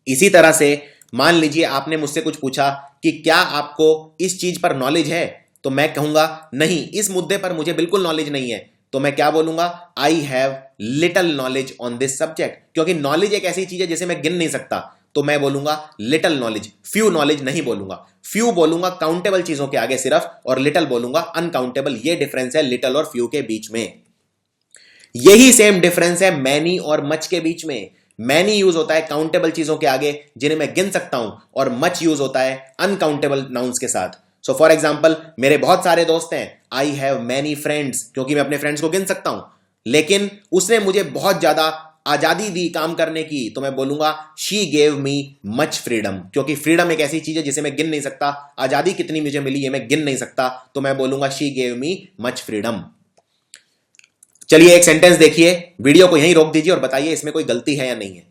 इसी तरह से मान लीजिए आपने मुझसे कुछ पूछा कि क्या आपको इस चीज पर नॉलेज है, तो मैं कहूंगा नहीं, इस मुद्दे पर मुझे बिल्कुल नॉलेज नहीं है। तो मैं क्या बोलूंगा? I have little knowledge on this subject, क्योंकि नॉलेज एक ऐसी चीज है जिसे मैं गिन नहीं सकता, तो मैं बोलूंगा लिटिल नॉलेज। फ्यू नॉलेज नहीं बोलूंगा। फ्यू बोलूंगा काउंटेबल चीजों के आगे सिर्फ, और लिटिल बोलूंगा अनकाउंटेबल। ये डिफरेंस है लिटिल और फ्यू के बीच में। यही सेम डिफरेंस है मैनी और मच के बीच में। मैनी यूज होता है काउंटेबल चीजों के आगे जिन्हें मैं गिन सकता हूं, और मच यूज होता है अनकाउंटेबल नाउन्स के साथ। सो फॉर एग्जाम्पल, मेरे बहुत सारे दोस्त हैं, आई हैव मैनी फ्रेंड्स, क्योंकि मैं अपने फ्रेंड्स को गिन सकता हूं। लेकिन उसने मुझे बहुत ज्यादा आजादी दी काम करने की, तो मैं बोलूंगा she gave me much freedom, क्योंकि फ्रीडम एक ऐसी चीज है जिसे मैं गिन नहीं सकता। आजादी कितनी मुझे मिली है मैं गिन नहीं सकता, तो मैं बोलूंगा she gave me much freedom. चलिए एक सेंटेंस देखिए, वीडियो को यहीं रोक दीजिए और बताइए इसमें कोई गलती है या नहीं है।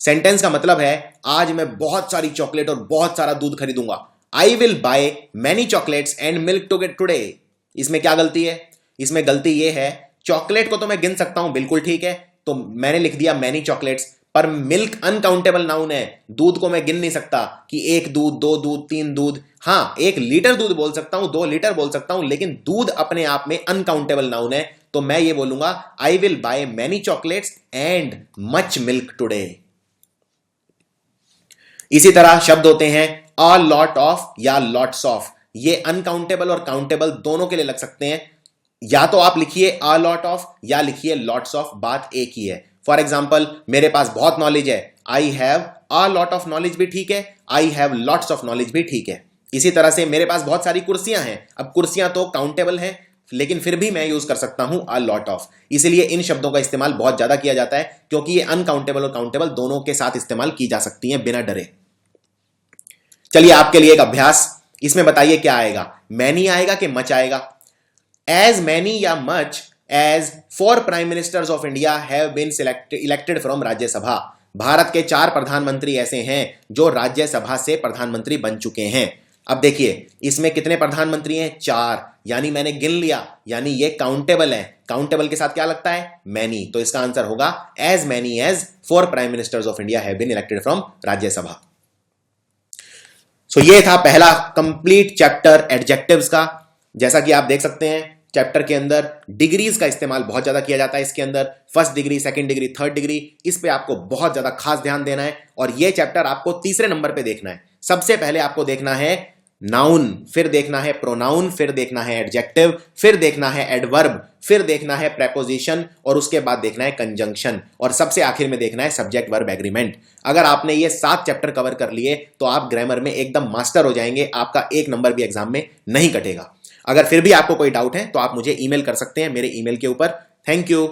सेंटेंस का मतलब है आज मैं बहुत सारी चॉकलेट और बहुत सारा दूध खरीदूंगा। I will buy many chocolates and milk to get today. इसमें क्या गलती है? इसमें गलती यह है, चॉकलेट को तो मैं गिन सकता हूं, बिल्कुल ठीक है, तो मैंने लिख दिया मैनी चॉकलेट्स, पर मिल्क अनकाउंटेबल नाउन है, दूध को मैं गिन नहीं सकता कि एक दूध, दो दूध, तीन दूध। हां, 1 लीटर दूध बोल सकता हूं, 2 लीटर बोल सकता हूं, लेकिन दूध अपने आप में अनकाउंटेबल नाउन है, तो मैं ये बोलूंगा I will buy many chocolates and much milk today. इसी तरह शब्द होते हैं अ लॉट ऑफ या लॉट्स ऑफ। ये अनकाउंटेबल और काउंटेबल दोनों के लिए लग सकते हैं। या तो आप लिखिए अ लॉट ऑफ या लिखिए लॉट्स ऑफ, बात एक ही है। फॉर एग्जाम्पल, मेरे पास बहुत नॉलेज है, I have a lot of knowledge भी ठीक है, I have lots of knowledge भी ठीक है। इसी तरह से मेरे पास बहुत सारी कुर्सियां हैं, अब कुर्सियां तो काउंटेबल हैं, लेकिन फिर भी मैं यूज कर सकता हूं अ लॉट ऑफ। इसलिए इन शब्दों का इस्तेमाल बहुत ज्यादा किया जाता है, क्योंकि ये अनकाउंटेबल और काउंटेबल दोनों के साथ इस्तेमाल की जा सकती हैं बिना डरे। चलिए आपके लिए एक अभ्यास, इसमें बताइए क्या आएगा, मैनी आएगा कि मच आएगा? एज मैनी या much as 4 prime ministers of India have been elected from Rajya Sabha. भारत के 4 प्रधानमंत्री ऐसे हैं जो राज्यसभा से प्रधानमंत्री बन चुके हैं। अब देखिए इसमें कितने प्रधानमंत्री हैं? 4, यानी मैंने गिन लिया, यानी ये काउंटेबल है। काउंटेबल के साथ क्या लगता है? मैनी। तो इसका आंसर होगा as many as 4 prime ministers of India have been elected from Rajya Sabha. So ये था पहला कंप्लीट चैप्टर एडजेक्टिव्स का। जैसा कि आप देख सकते हैं चैप्टर के अंदर डिग्रीज का इस्तेमाल बहुत ज्यादा किया जाता है। इसके अंदर first degree, second degree, third degree, इस पे आपको बहुत ज्यादा खास ध्यान देना है। और ये चैप्टर आपको तीसरे नंबर पे देखना है। सबसे पहले आपको देखना है नाउन, फिर देखना है प्रोनाउन, फिर देखना है एडजेक्टिव, फिर देखना है एडवर्ब, फिर देखना है प्रेपोजिशन, और उसके बाद देखना है कंजंक्शन, और सबसे आखिर में देखना है सब्जेक्ट वर्ब एग्रीमेंट। अगर आपने ये 7 चैप्टर कवर कर लिए तो आप ग्रामर में एकदम मास्टर हो जाएंगे, आपका 1 नंबर भी एग्जाम में नहीं कटेगा। अगर फिर भी आपको कोई डाउट है तो आप मुझे ईमेल कर सकते हैं मेरे ईमेल के ऊपर। Thank you.